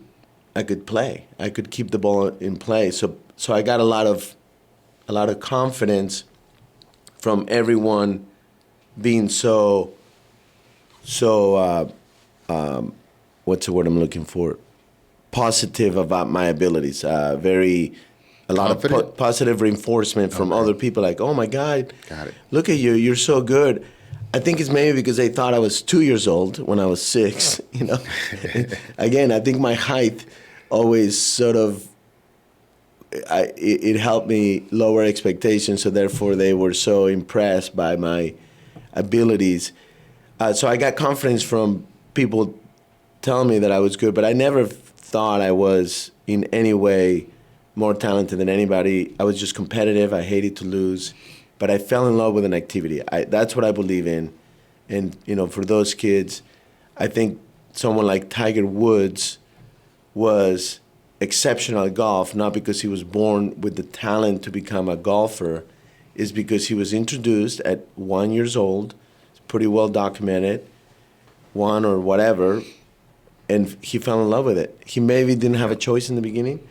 Speaker 3: play. I could keep the ball in play. So I got a lot of confidence from everyone being so what's the word I'm looking for? Positive about my abilities. A lot
Speaker 1: Confident?
Speaker 3: of positive reinforcement from other people, like, oh my God,
Speaker 1: Got it.
Speaker 3: Look at you, you're so good. I think it's maybe because they thought I was 2 years old when I was 6, Again, I think my height always sort of, it helped me lower expectations, so therefore they were so impressed by my abilities. So I got confidence from people telling me that I was good, but I never thought I was in any way more talented than anybody. I was just competitive. I hated to lose, but I fell in love with an activity. That's what I believe in. And, for those kids, I think someone like Tiger Woods was exceptional at golf, not because he was born with the talent to become a golfer, is because he was introduced at 1 year old. It's pretty well documented, 1 or whatever, and he fell in love with it. He maybe didn't have a choice in the beginning,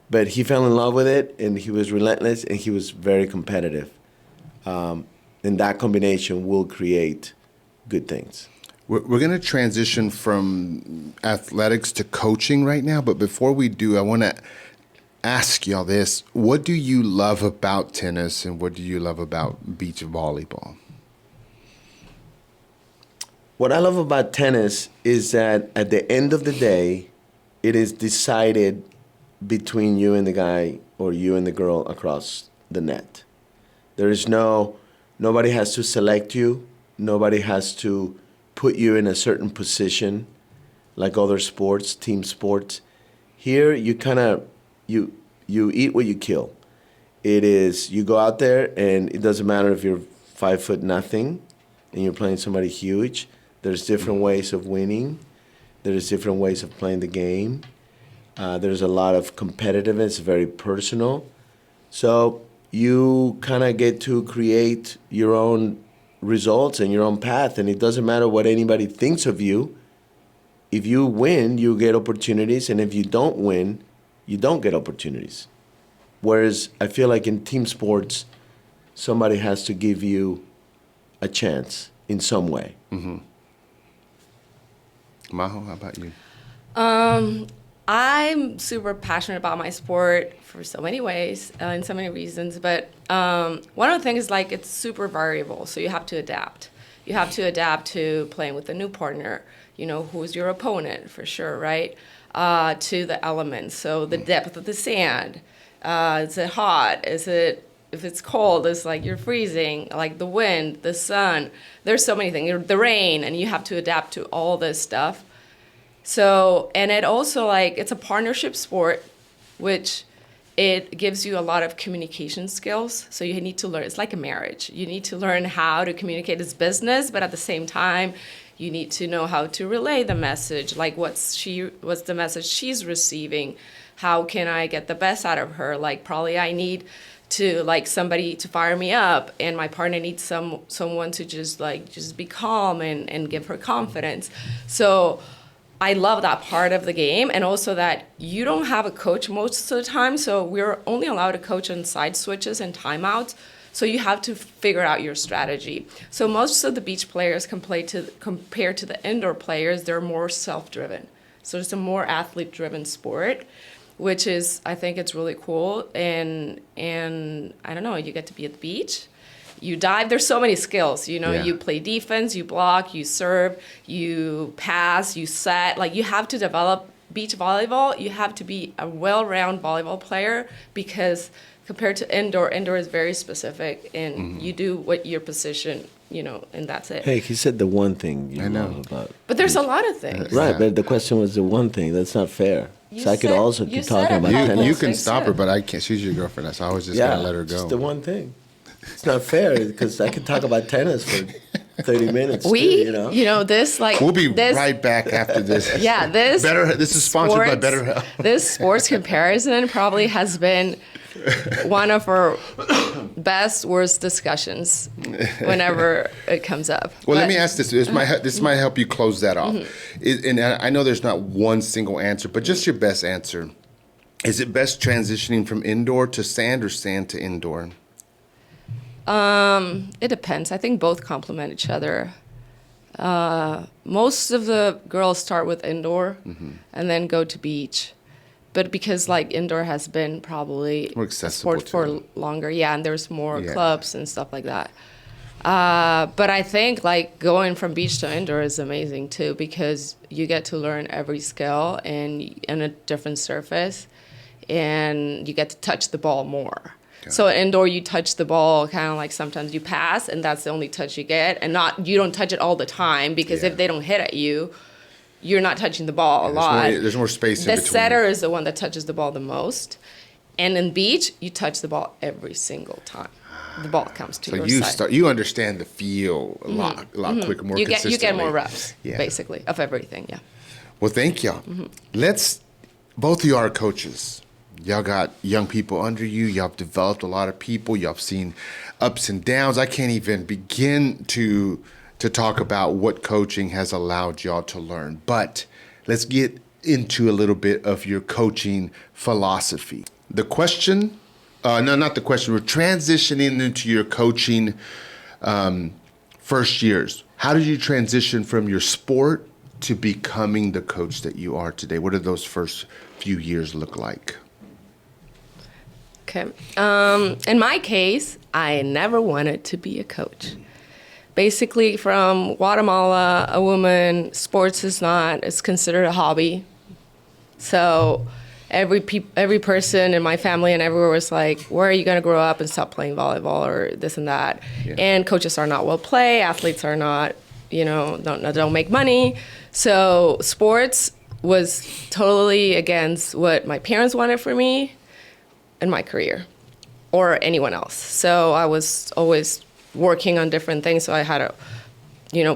Speaker 3: but he fell in love with it, and he was relentless, and he was very competitive. And that combination will create good things.
Speaker 1: We're going to transition from athletics to coaching right now, but before we do, I want to ask y'all this. What do you love about tennis, and what do you love about beach volleyball?
Speaker 3: What I love about tennis is that at the end of the day, it is decided between you and the guy or you and the girl across the net. There is nobody has to select you. Nobody has to put you in a certain position like other sports, team sports. Here, you you eat what you kill. It is, you go out there, and it doesn't matter if you're 5'0" and you're playing somebody huge. There's different ways of winning. There's different ways of playing the game. There's a lot of competitiveness, very personal. So you kind of get to create your own results and your own path, and it doesn't matter what anybody thinks of you. If you win, you get opportunities, and if you don't win, you don't get opportunities. Whereas I feel like in team sports, somebody has to give you a chance in some way.
Speaker 1: Mm-hmm. Majo, how about you?
Speaker 2: I'm super passionate about my sport for so many ways, in so many reasons. But one of the things is like it's super variable, so you have to adapt. You have to adapt to playing with a new partner. You know, who's your opponent for sure, right? To the elements, so the depth of the sand. Is it hot? Is it, if it's cold, it's like you're freezing, like the wind, the sun. There's so many things, the rain, and you have to adapt to all this stuff. So, and it also like, it's a partnership sport, which it gives you a lot of communication skills. So you need to learn, it's like a marriage. You need to learn how to communicate as business, but at the same time, you need to know how to relay the message, like what's the message she's receiving. How can I get the best out of her? Like probably I need to like somebody to fire me up, and my partner needs someone to just be calm and give her confidence. So I love that part of the game, and also that you don't have a coach most of the time, so we're only allowed to coach on side switches and timeouts. So you have to figure out your strategy. So most of the beach players compared to the indoor players, they're more self-driven. So it's a more athlete-driven sport, which is, I think it's really cool. And I don't know, you get to be at the beach, you dive, there's so many skills, you know,
Speaker 1: Yeah.
Speaker 2: You play defense, you block, you serve, you pass, you set, like you have to develop beach volleyball. You have to be a well-rounded volleyball player, because compared to indoor is very specific, and you do what your position, you know, and that's it.
Speaker 3: Hey, he said the one thing you
Speaker 1: I know.
Speaker 3: love about.
Speaker 2: But there's a lot of things.
Speaker 3: Right,
Speaker 1: Yeah.
Speaker 3: but the question was the one thing. That's not fair.
Speaker 2: You
Speaker 3: So I could
Speaker 2: said-
Speaker 3: also
Speaker 2: you
Speaker 3: keep
Speaker 2: said
Speaker 3: talking about
Speaker 2: about
Speaker 3: tennis.
Speaker 1: You
Speaker 2: those
Speaker 1: can
Speaker 2: things,
Speaker 1: stop her,
Speaker 2: too.
Speaker 1: but I can't. She's your girlfriend, so I was just gonna let her
Speaker 3: just
Speaker 1: go.
Speaker 3: the one thing. It's not fair because I could talk about tennis for 30 minutes.
Speaker 2: We,
Speaker 3: too, you know?
Speaker 2: this like
Speaker 1: We'll be
Speaker 2: this,
Speaker 1: right back after this.
Speaker 2: Yeah, this
Speaker 1: This is sponsored by
Speaker 2: sports-
Speaker 1: BetterHelp.
Speaker 2: This sports comparison probably has been one of our best, worst discussions whenever it comes up.
Speaker 1: Well, let
Speaker 2: But-
Speaker 1: me ask this. This might help you close that off. And I know there's not one single answer, but just your best answer. Is it best transitioning from indoor to sand or sand to indoor?
Speaker 2: It depends. I think both complement each other. Most of the girls start with indoor and then go to beach. But because like indoor has been probably
Speaker 1: More
Speaker 2: a
Speaker 1: accessible
Speaker 2: sport for
Speaker 1: to-
Speaker 2: longer, yeah, and there's more
Speaker 1: Yeah.
Speaker 2: clubs and stuff like that. But I think like going from beach to indoor is amazing too, because you get to learn every skill in a different surface, and you get to touch the ball more. So indoor, you touch the ball kind of like sometimes you pass, and that's the only touch you get, and you don't touch it all the time, because
Speaker 1: Yeah.
Speaker 2: if they don't hit at you, you're not touching the ball a lot.
Speaker 1: There's more space in
Speaker 2: The
Speaker 1: between.
Speaker 2: setter is the one that touches the ball the most, and in beach, you touch the ball every single time the ball comes to
Speaker 1: So
Speaker 2: your
Speaker 1: you
Speaker 2: side.
Speaker 1: you understand the feel a lot quicker, more
Speaker 2: You
Speaker 1: consistently.
Speaker 2: get more reps,
Speaker 1: Yeah.
Speaker 2: basically, of everything. Yeah.
Speaker 1: Well, thank y'all. Both of you are coaches. Y'all got young people under you. Y'all have developed a lot of people. Y'all have seen ups and downs. I can't even begin to talk about what coaching has allowed y'all to learn. But let's get into a little bit of your coaching philosophy. The question, not the question, we're transitioning into your coaching first years. How did you transition from your sport to becoming the coach that you are today? What did those first few years look like?
Speaker 2: Okay. In my case, I never wanted to be a coach. Basically, from Guatemala, a woman, sports it's considered a hobby. So every person in my family and everywhere was like, where are you going to grow up and stop playing volleyball or this and that?
Speaker 1: Yeah.
Speaker 2: And coaches are not well paid, athletes are not, don't make money. So sports was totally against what my parents wanted for me. in my career or anyone else. So I was always working on different things. So I had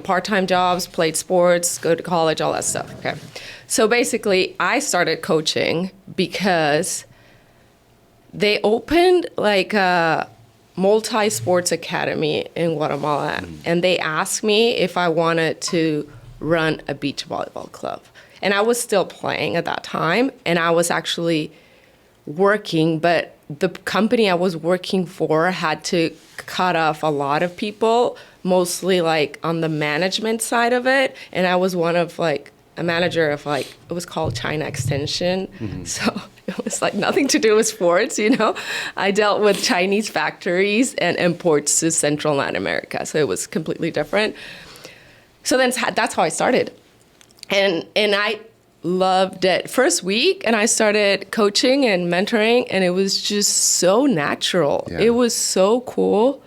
Speaker 2: part-time jobs, played sports, go to college, all that stuff. Okay. So basically I started coaching because they opened like a multi-sports academy in Guatemala, and they asked me if I wanted to run a beach volleyball club. And I was still playing at that time, and I was actually working, but the company I was working for had to cut off a lot of people, mostly like on the management side of it. And I was one of like a manager of like, it was called China Extension. So it was like nothing to do with sports, I dealt with Chinese factories and imports to Central Latin America. So it was completely different. So then that's how I started. And I loved it. First week, and I started coaching and mentoring, and it was just so natural. Yeah. It was so cool.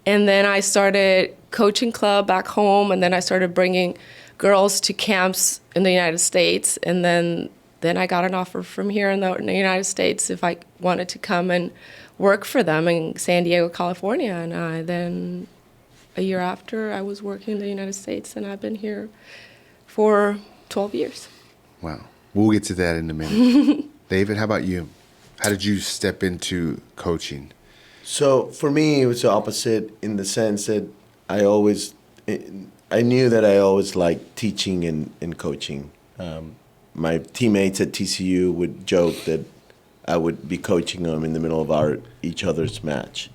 Speaker 2: And then I started coaching club back home, and then I started bringing girls to camps in the United States. And then I got an offer from here in the United States if I wanted to come and work for them in San Diego, California. And then a year after, I was working in the United States, and I've been here for 12 years.
Speaker 1: Wow. We'll get to that in a minute. David, how about you? How did you step into coaching?
Speaker 3: So for me, it was the opposite in the sense that I knew that I always liked teaching and coaching. My teammates at TCU would joke that I would be coaching them in the middle of each other's match.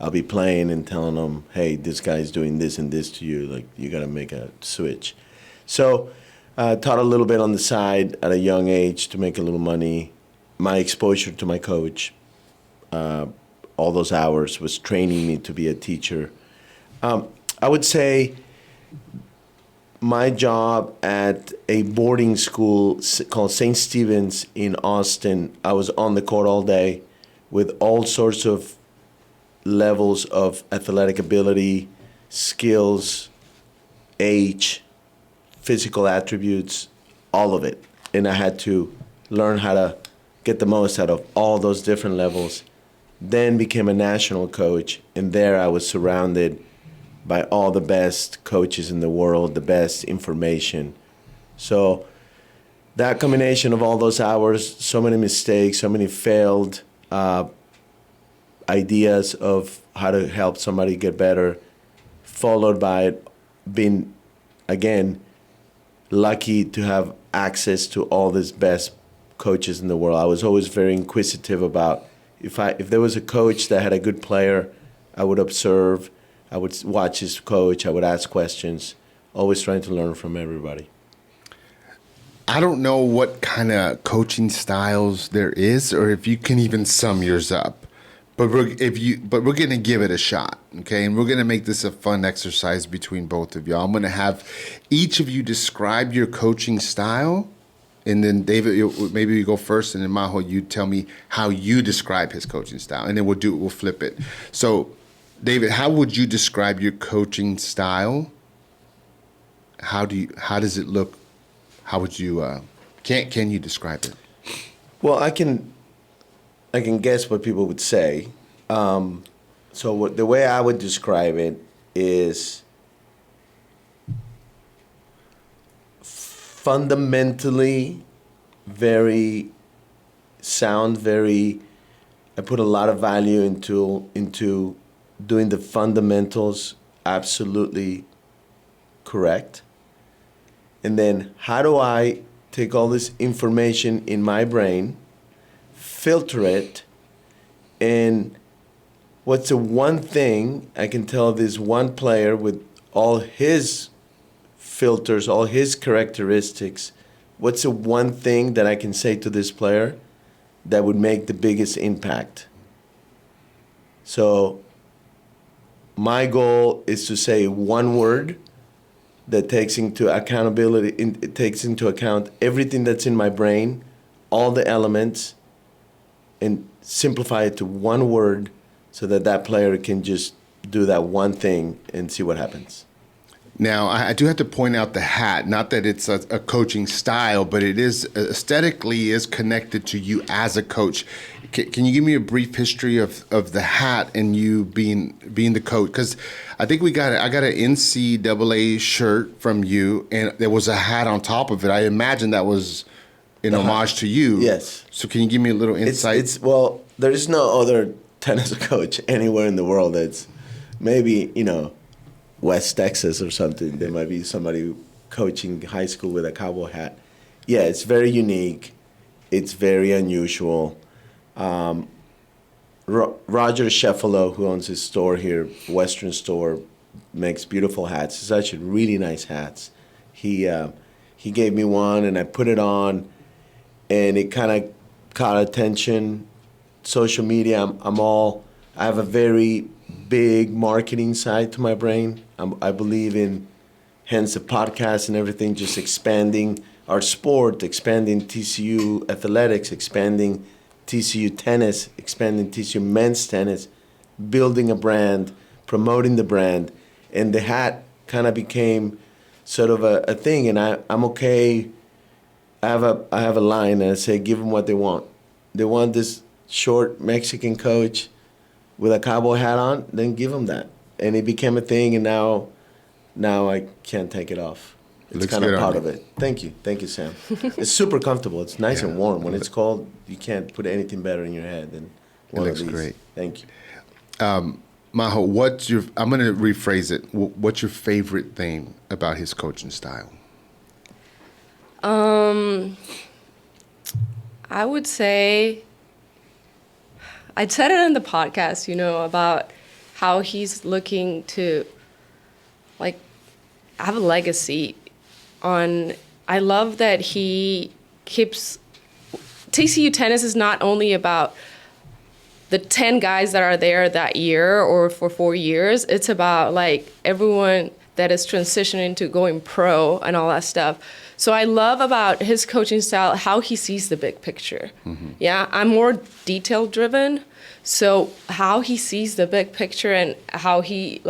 Speaker 3: I'll be playing and telling them, hey, this guy's doing this and this to you. Like, you got to make a switch. So I taught a little bit on the side at a young age to make a little money. My exposure to my coach, all those hours, was training me to be a teacher. I would say my job at a boarding school called St. Stephen's in Austin, I was on the court all day with all sorts of levels of athletic ability, skills, age, physical attributes, all of it. And I had to learn how to get the most out of all those different levels. Then became a national coach, and there I was surrounded by all the best coaches in the world, the best information. So that combination of all those hours, so many mistakes, so many failed ideas of how to help somebody get better, followed by being, again, lucky to have access to all these best coaches in the world. I was always very inquisitive about if there was a coach that had a good player, I would observe, I would watch his coach, I would ask questions, always trying to learn from everybody.
Speaker 1: I don't know what kind of coaching styles there is, or if you can even sum yours up. But we're going to give it a shot, okay? And we're going to make this a fun exercise between both of y'all. I'm going to have each of you describe your coaching style, and then David, maybe you go first, and then Majo, you tell me how you describe his coaching style, and then we'll flip it. So, David, how would you describe your coaching style? How does it look? How would you can you describe it?
Speaker 3: Well, I can guess what people would say. The way I would describe it is fundamentally very sound, I put a lot of value into doing the fundamentals absolutely correct. And then how do I take all this information in my brain, filter it, and what's the one thing I can tell this one player with all his filters, all his characteristics, what's the one thing that I can say to this player that would make the biggest impact? So my goal is to say one word that takes into account everything that's in my brain, all the elements, and simplify it to one word so that player can just do that one thing and see what happens.
Speaker 1: Now, I do have to point out the hat. Not that it's a coaching style, but it is aesthetically is connected to you as a coach. Can you give me a brief history of the hat and you being the coach? Because I think I got an NCAA shirt from you, and there was a hat on top of it. I imagine that was in homage to you.
Speaker 3: Yes.
Speaker 1: So can you give me a little insight?
Speaker 3: Well, there is no other tennis coach anywhere in the world that's maybe, West Texas or something. There might be somebody coaching high school with a cowboy hat. Yeah, it's very unique. It's very unusual. Roger Sheffalo, who owns his store here, Western store, makes beautiful hats. It's actually really nice hats. He gave me one, and I put it on, and it kind of caught attention. Social media, I have a very big marketing side to my brain. I believe in, hence the podcast and everything, just expanding our sport, expanding TCU Athletics, expanding TCU tennis, expanding TCU men's tennis, building a brand, promoting the brand. And the hat kind of became sort of a thing. And I'm okay. I have a line, and I say, give them what they want. They want this short Mexican coach with a cowboy hat on, then give them that. And it became a thing, and now I can't take it off. It's kind of part of it. Thank you, Sam. It's super comfortable. It's nice and warm. When it's cold, you can't put anything better in your head than one of these. It looks great. Thank you.
Speaker 1: Majo, I'm going to rephrase it. What's your favorite thing about his coaching style?
Speaker 2: I would say, I'd said it in the podcast, about how he's looking to, have a legacy I love that he keeps, TCU tennis is not only about the 10 guys that are there that year or for 4 years. It's about everyone that is transitioning to going pro and all that stuff. So I love about his coaching style, how he sees the big picture. Mm-hmm. Yeah, I'm more detail driven. So how he sees the big picture and how he,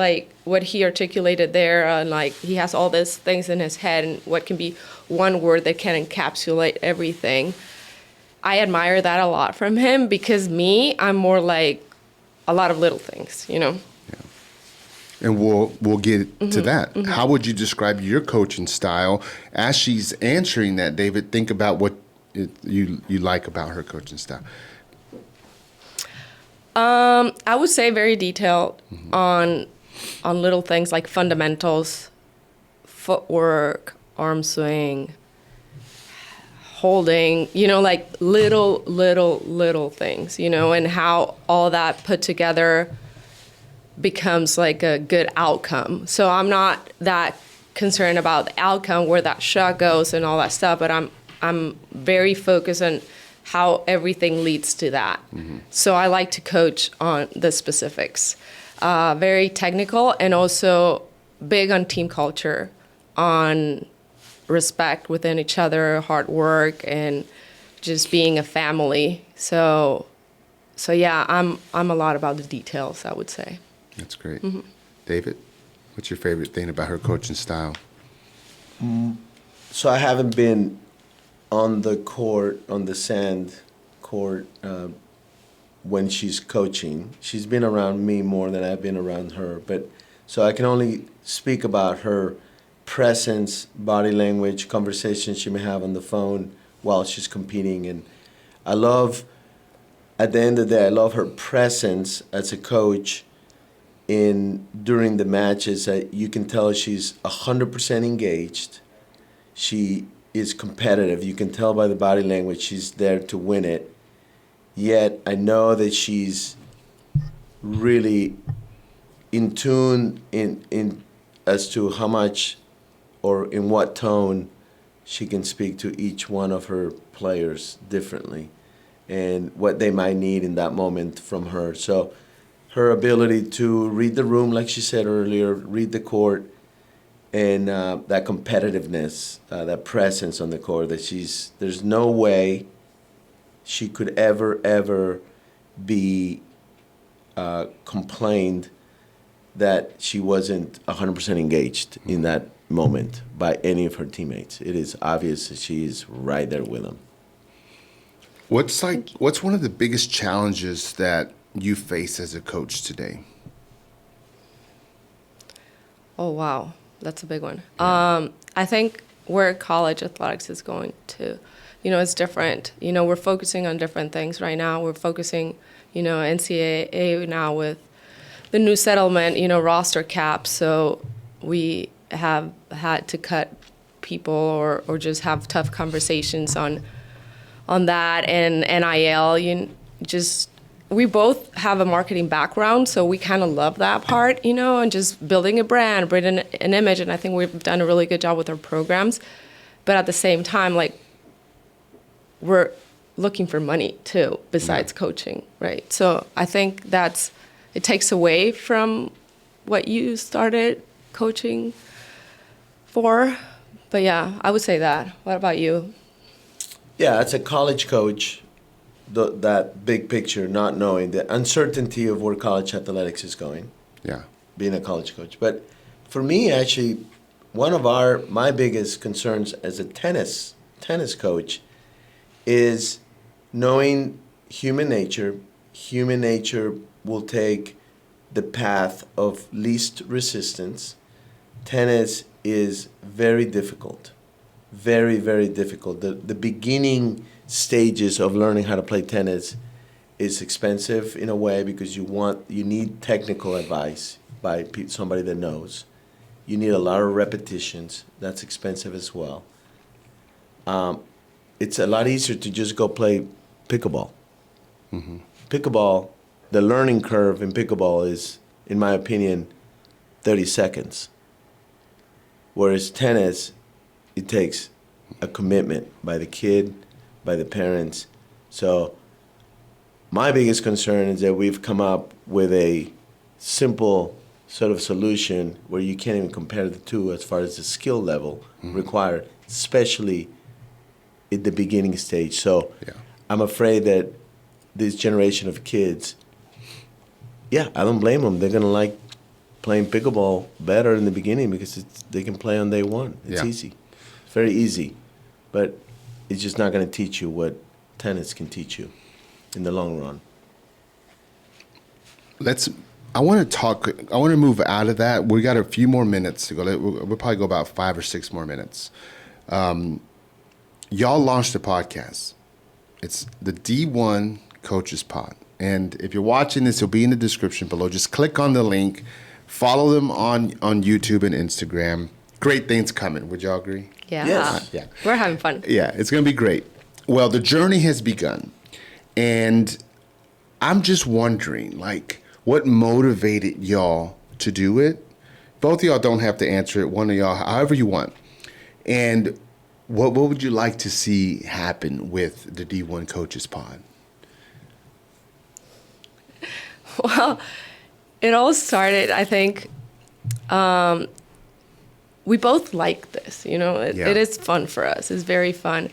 Speaker 2: what he articulated there, and he has all these things in his head and what can be one word that can encapsulate everything. I admire that a lot from him, because I'm more a lot of little things, Yeah.
Speaker 1: And we'll get to that.
Speaker 2: Mm-hmm.
Speaker 1: How would you describe your coaching style? As she's answering that, David, think about what you like about her coaching style.
Speaker 2: I would say very detailed on little things like fundamentals, footwork, arm swing, holding, little things, and how all that put together becomes a good outcome. So I'm not that concerned about the outcome, where that shot goes and all that stuff, but I'm very focused on how everything leads to that. Mm-hmm. So I like to coach on the specifics. Very technical, and also big on team culture, on respect within each other, hard work, and just being a family. So yeah, I'm a lot about the details, I would say.
Speaker 1: That's great. Mm-hmm. David, what's your favorite thing about her coaching style?
Speaker 3: So I haven't been on the court, on the sand court, when she's coaching. She's been around me more than I've been around her. But so I can only speak about her presence, body language, conversations she may have on the phone while she's competing. And I love, at the end of the day, I love her presence as a coach during the matches. That you can tell she's 100% engaged. She is competitive. You can tell by the body language she's there to win it. Yet I know that she's really in tune in as to how much or in what tone she can speak to each one of her players differently, and what they might need in that moment from her. So her ability to read the room, like she said earlier, read the court, and that competitiveness, that presence on the court, that there's no way she could ever be complained that she wasn't 100% engaged in that moment by any of her teammates. It is obvious that she is right there with them.
Speaker 1: What's one of the biggest challenges that you face as a coach today?
Speaker 2: Oh, wow. That's a big one. I think where college athletics is going to, it's different. We're focusing on different things right now. We're focusing, NCAA now with the new settlement, roster cap. So we have had to cut people or just have tough conversations on that and NIL. We both have a marketing background, so we kind of love that part, and just building a brand, building an image, and I think we've done a really good job with our programs. But at the same time, we're looking for money too, besides coaching, right? So I think it takes away from what you started coaching for. But yeah, I would say that. What about you?
Speaker 3: Yeah, as a college coach, that big picture, not knowing the uncertainty of where college athletics is going.
Speaker 1: Yeah.
Speaker 3: Being a college coach. But for me, actually, one of my biggest concerns as a tennis coach is knowing human nature. Human nature will take the path of least resistance. Tennis is very difficult. Very, very difficult. The beginning stages of learning how to play tennis is expensive in a way because you need technical advice by somebody that knows. You need a lot of repetitions. That's expensive as well. It's a lot easier to just go play pickleball. Mm-hmm. Pickleball, the learning curve in pickleball is, in my opinion, 30 seconds. Whereas tennis, it takes a commitment by the kid, by the parents. So my biggest concern is that we've come up with a simple sort of solution where you can't even compare the two as far as the skill level required, especially at the beginning stage. So I'm afraid that this generation of kids, I don't blame them. They're going to like playing pickleball better in the beginning because they can play on day one. It's easy. It's very easy. But it's just not going to teach you what tennis can teach you in the long run.
Speaker 1: I want to move out of that. We got a few more minutes to go. We'll probably go about 5 or 6 more minutes. Y'all launched a podcast. It's the D1 Coaches Pod. And if you're watching this, it'll be in the description below. Just click on the link. Follow them on YouTube and Instagram. Great things coming. Would y'all agree?
Speaker 2: Yeah.
Speaker 3: Yes.
Speaker 1: Yeah.
Speaker 2: We're having fun.
Speaker 1: Yeah, it's going to be great. Well, the journey has begun. And I'm just wondering, what motivated y'all to do it? Both of y'all don't have to answer it. One of y'all, however you want. And what would you like to see happen with the D1 Coaches Pod?
Speaker 2: Well, it all started, I think, we both like this, It is fun for us. It's very fun.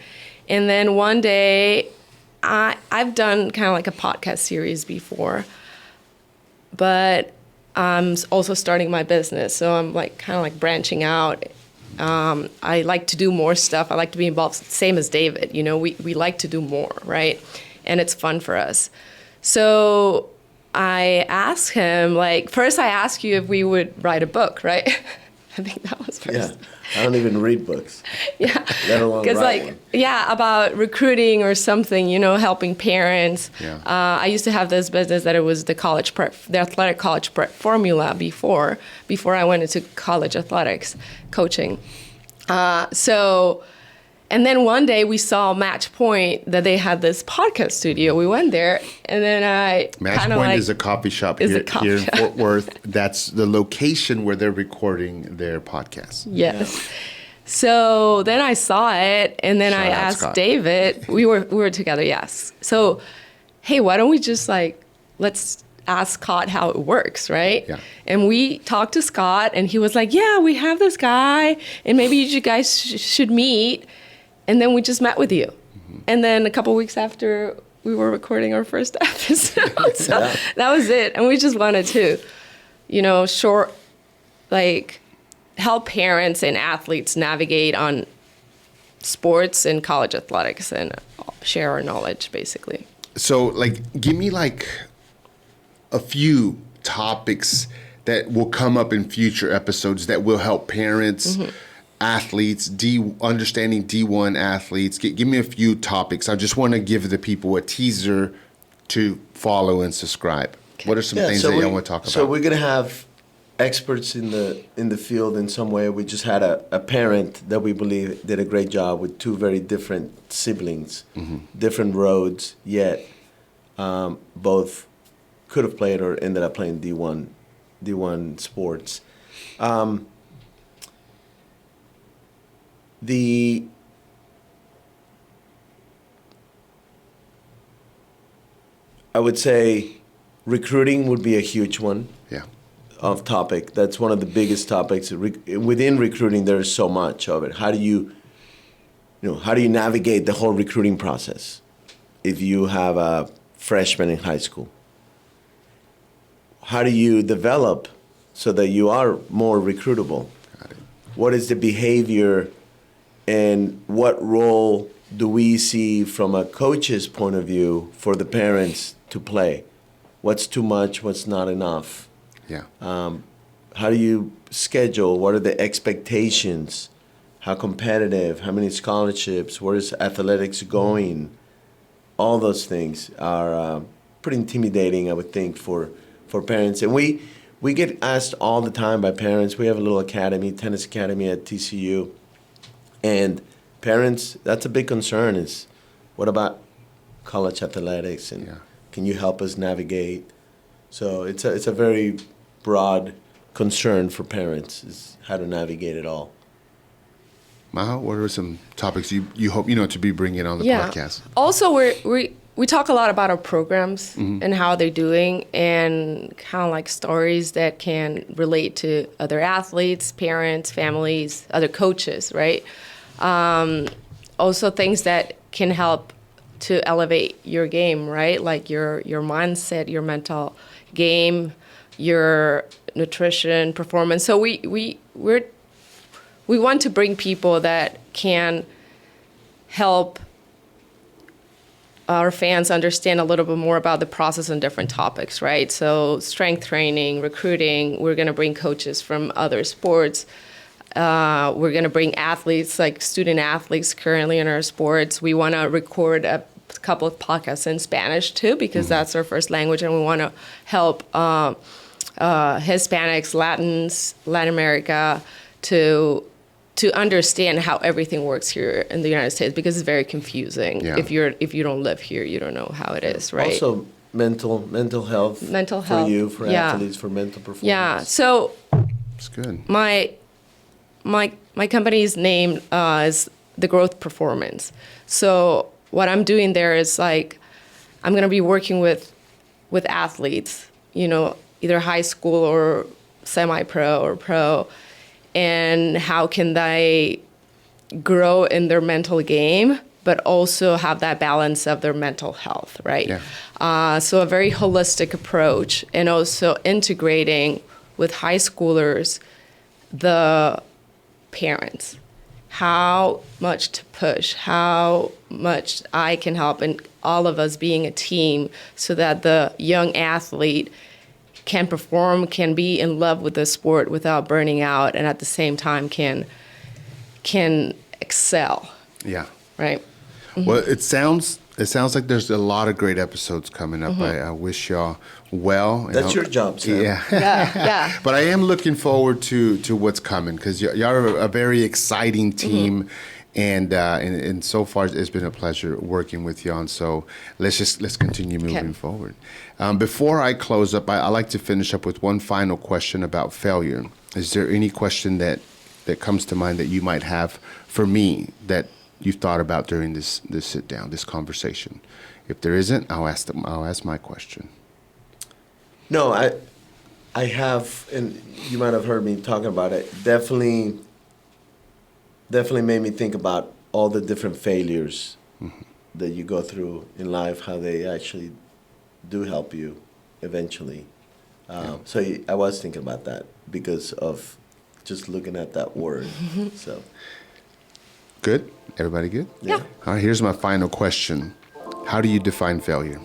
Speaker 2: And then one day, I've done kind of like a podcast series before, but I'm also starting my business. So I'm kind of branching out. I like to do more stuff. I like to be involved, same as David. We like to do more, right? And it's fun for us. So I asked him, first I asked you if we would write a book, right? I think that was first.
Speaker 3: Yeah, I don't even read books.
Speaker 2: Yeah.
Speaker 3: Let alone write one.
Speaker 2: About recruiting or something, helping parents.
Speaker 1: Yeah.
Speaker 2: I used to have this business that it was the athletic college prep formula before I went into college athletics coaching. And then one day we saw Match Point that they had this podcast studio. We went there, and then
Speaker 1: Match Point is a coffee shop here in Fort Worth. That's the location where they're recording their podcast.
Speaker 2: Yes.
Speaker 3: Yeah.
Speaker 2: So then I saw it, and then I asked
Speaker 1: Scott.
Speaker 2: David. We were together, yes. So, hey, why don't we just let's ask Scott how it works, right?
Speaker 1: Yeah.
Speaker 2: And we talked to Scott, and he was like, yeah, we have this guy, and maybe you guys should meet. And then we just met with you. Mm-hmm. And then a couple weeks after, we were recording our first episode. So that was it. And we just wanted to short, like help parents and athletes navigate on sports and college athletics and share our knowledge, basically.
Speaker 1: So, give me a few topics that will come up in future episodes that will help parents, athletes, understanding D1 athletes. Give me a few topics. I just want to give the people a teaser to follow and subscribe. Okay. What are some things that you want to talk about?
Speaker 3: So we're going to have experts in the field in some way. We just had a parent that we believe did a great job with two very different siblings, different roads, yet both could have played or ended up playing D1 sports. I would say recruiting would be a huge one.
Speaker 1: Yeah.
Speaker 3: Of topic. That's one of the biggest topics. Within recruiting, there is so much of it. How do you navigate the whole recruiting process if you have a freshman in high school? How do you develop so that you are more recruitable?
Speaker 1: Got it.
Speaker 3: What is the behavior and what role do we see from a coach's point of view for the parents to play? What's too much? What's not enough?
Speaker 1: Yeah.
Speaker 3: How do you schedule? What are the expectations? How competitive? How many scholarships? Where is athletics going? All those things are pretty intimidating, I would think, for parents. And we get asked all the time by parents. We have a little academy, tennis academy at TCU. And parents, that's a big concern is, what about college athletics? And can you help us navigate? So it's a very broad concern for parents is how to navigate it all.
Speaker 1: Majo, what are some topics you hope to be bringing on the podcast?
Speaker 2: Also, we talk a lot about our programs and how they're doing, and kind of like stories that can relate to other athletes, parents, families, other coaches, right? Also, things that can help to elevate your game, right? Like your mindset, your mental game, your nutrition, performance. So we want to bring people that can help our fans understand a little bit more about the process and different topics, right? So strength training, recruiting, we're going to bring coaches from other sports. We're going to bring athletes, like student athletes currently in our sports. We want to record a couple of podcasts in Spanish too, because that's our first language, and we want to help Hispanics, Latin America to understand how everything works here in the United States, because it's very confusing. Yeah. If you don't live here, you don't know how it is, right?
Speaker 3: Also, mental health for you, for athletes, for mental performance.
Speaker 2: Yeah. So
Speaker 1: it's good.
Speaker 2: My company's name is The Growth Performance. So what I'm doing there is I'm going to be working with athletes, either high school or semi-pro or pro, and how can they grow in their mental game, but also have that balance of their mental health, right? Yeah. So a very holistic approach, and also integrating with high schoolers the parents, how much to push, how much I can help, and all of us being a team so that the young athlete can perform, can be in love with the sport without burning out, and at the same time can excel.
Speaker 1: Yeah.
Speaker 2: Right?
Speaker 1: Well, it sounds like there's a lot of great episodes coming up. I wish y'all well.
Speaker 3: That's your job, Sam.
Speaker 2: Yeah.
Speaker 1: But I am looking forward to what's coming, because y'all are a very exciting team, and so far it's been a pleasure working with y'all. And so let's continue moving forward. Before I close up, I like to finish up with one final question about failure. Is there any question that comes to mind that you might have for me that you've thought about during this sit down, this conversation? If there isn't, I'll ask my question.
Speaker 3: No, I have, and you might have heard me talking about it. Definitely made me think about all the different failures that you go through in life, how they actually do help you eventually. So I was thinking about that because of just looking at that word. So
Speaker 1: Good? Everybody good?
Speaker 2: Yeah.
Speaker 1: All right, here's my final question. How do you define failure?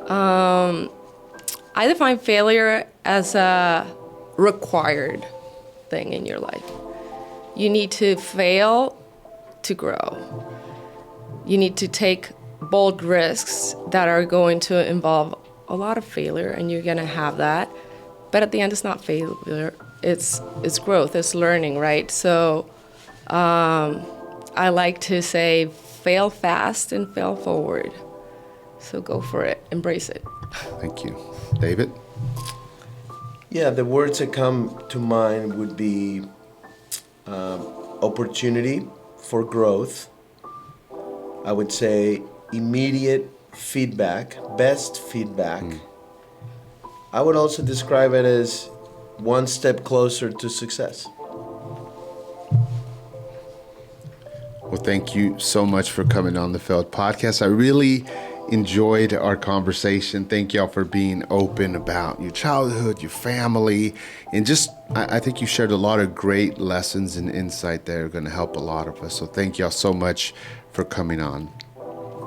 Speaker 2: I define failure as a required thing in your life. You need to fail to grow. You need to take bold risks that are going to involve a lot of failure, and you're going to have that. But at the end, it's not failure. It's growth. It's learning, right? So I like to say fail fast and fail forward. So go for it. Embrace it.
Speaker 1: Thank you. David?
Speaker 3: yeah, the words that come to mind would be opportunity for growth. I would say immediate feedback, best feedback. I would also describe it as one step closer to success.
Speaker 1: Well, thank you so much for coming on the Feld Podcast. I really enjoyed our conversation. Thank y'all for being open about your childhood, your family, and just, I think you shared a lot of great lessons and insight that are going to help a lot of us. So thank y'all so much for coming on.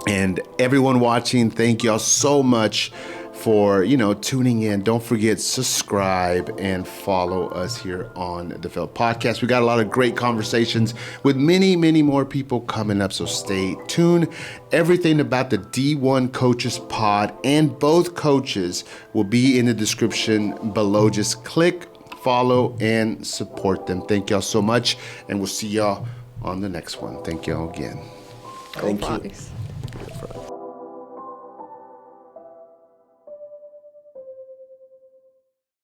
Speaker 1: And everyone watching, thank y'all so much for, tuning in. Don't forget, subscribe and follow us here on the Feld Podcast. We got a lot of great conversations with many, many more people coming up, so stay tuned. Everything about the D1 Coaches Pod and both coaches will be in the description below. Just click, follow, and support them. Thank y'all so much, and we'll see y'all on the next one. Thank y'all again.
Speaker 3: Thank you.
Speaker 2: Go Frogs.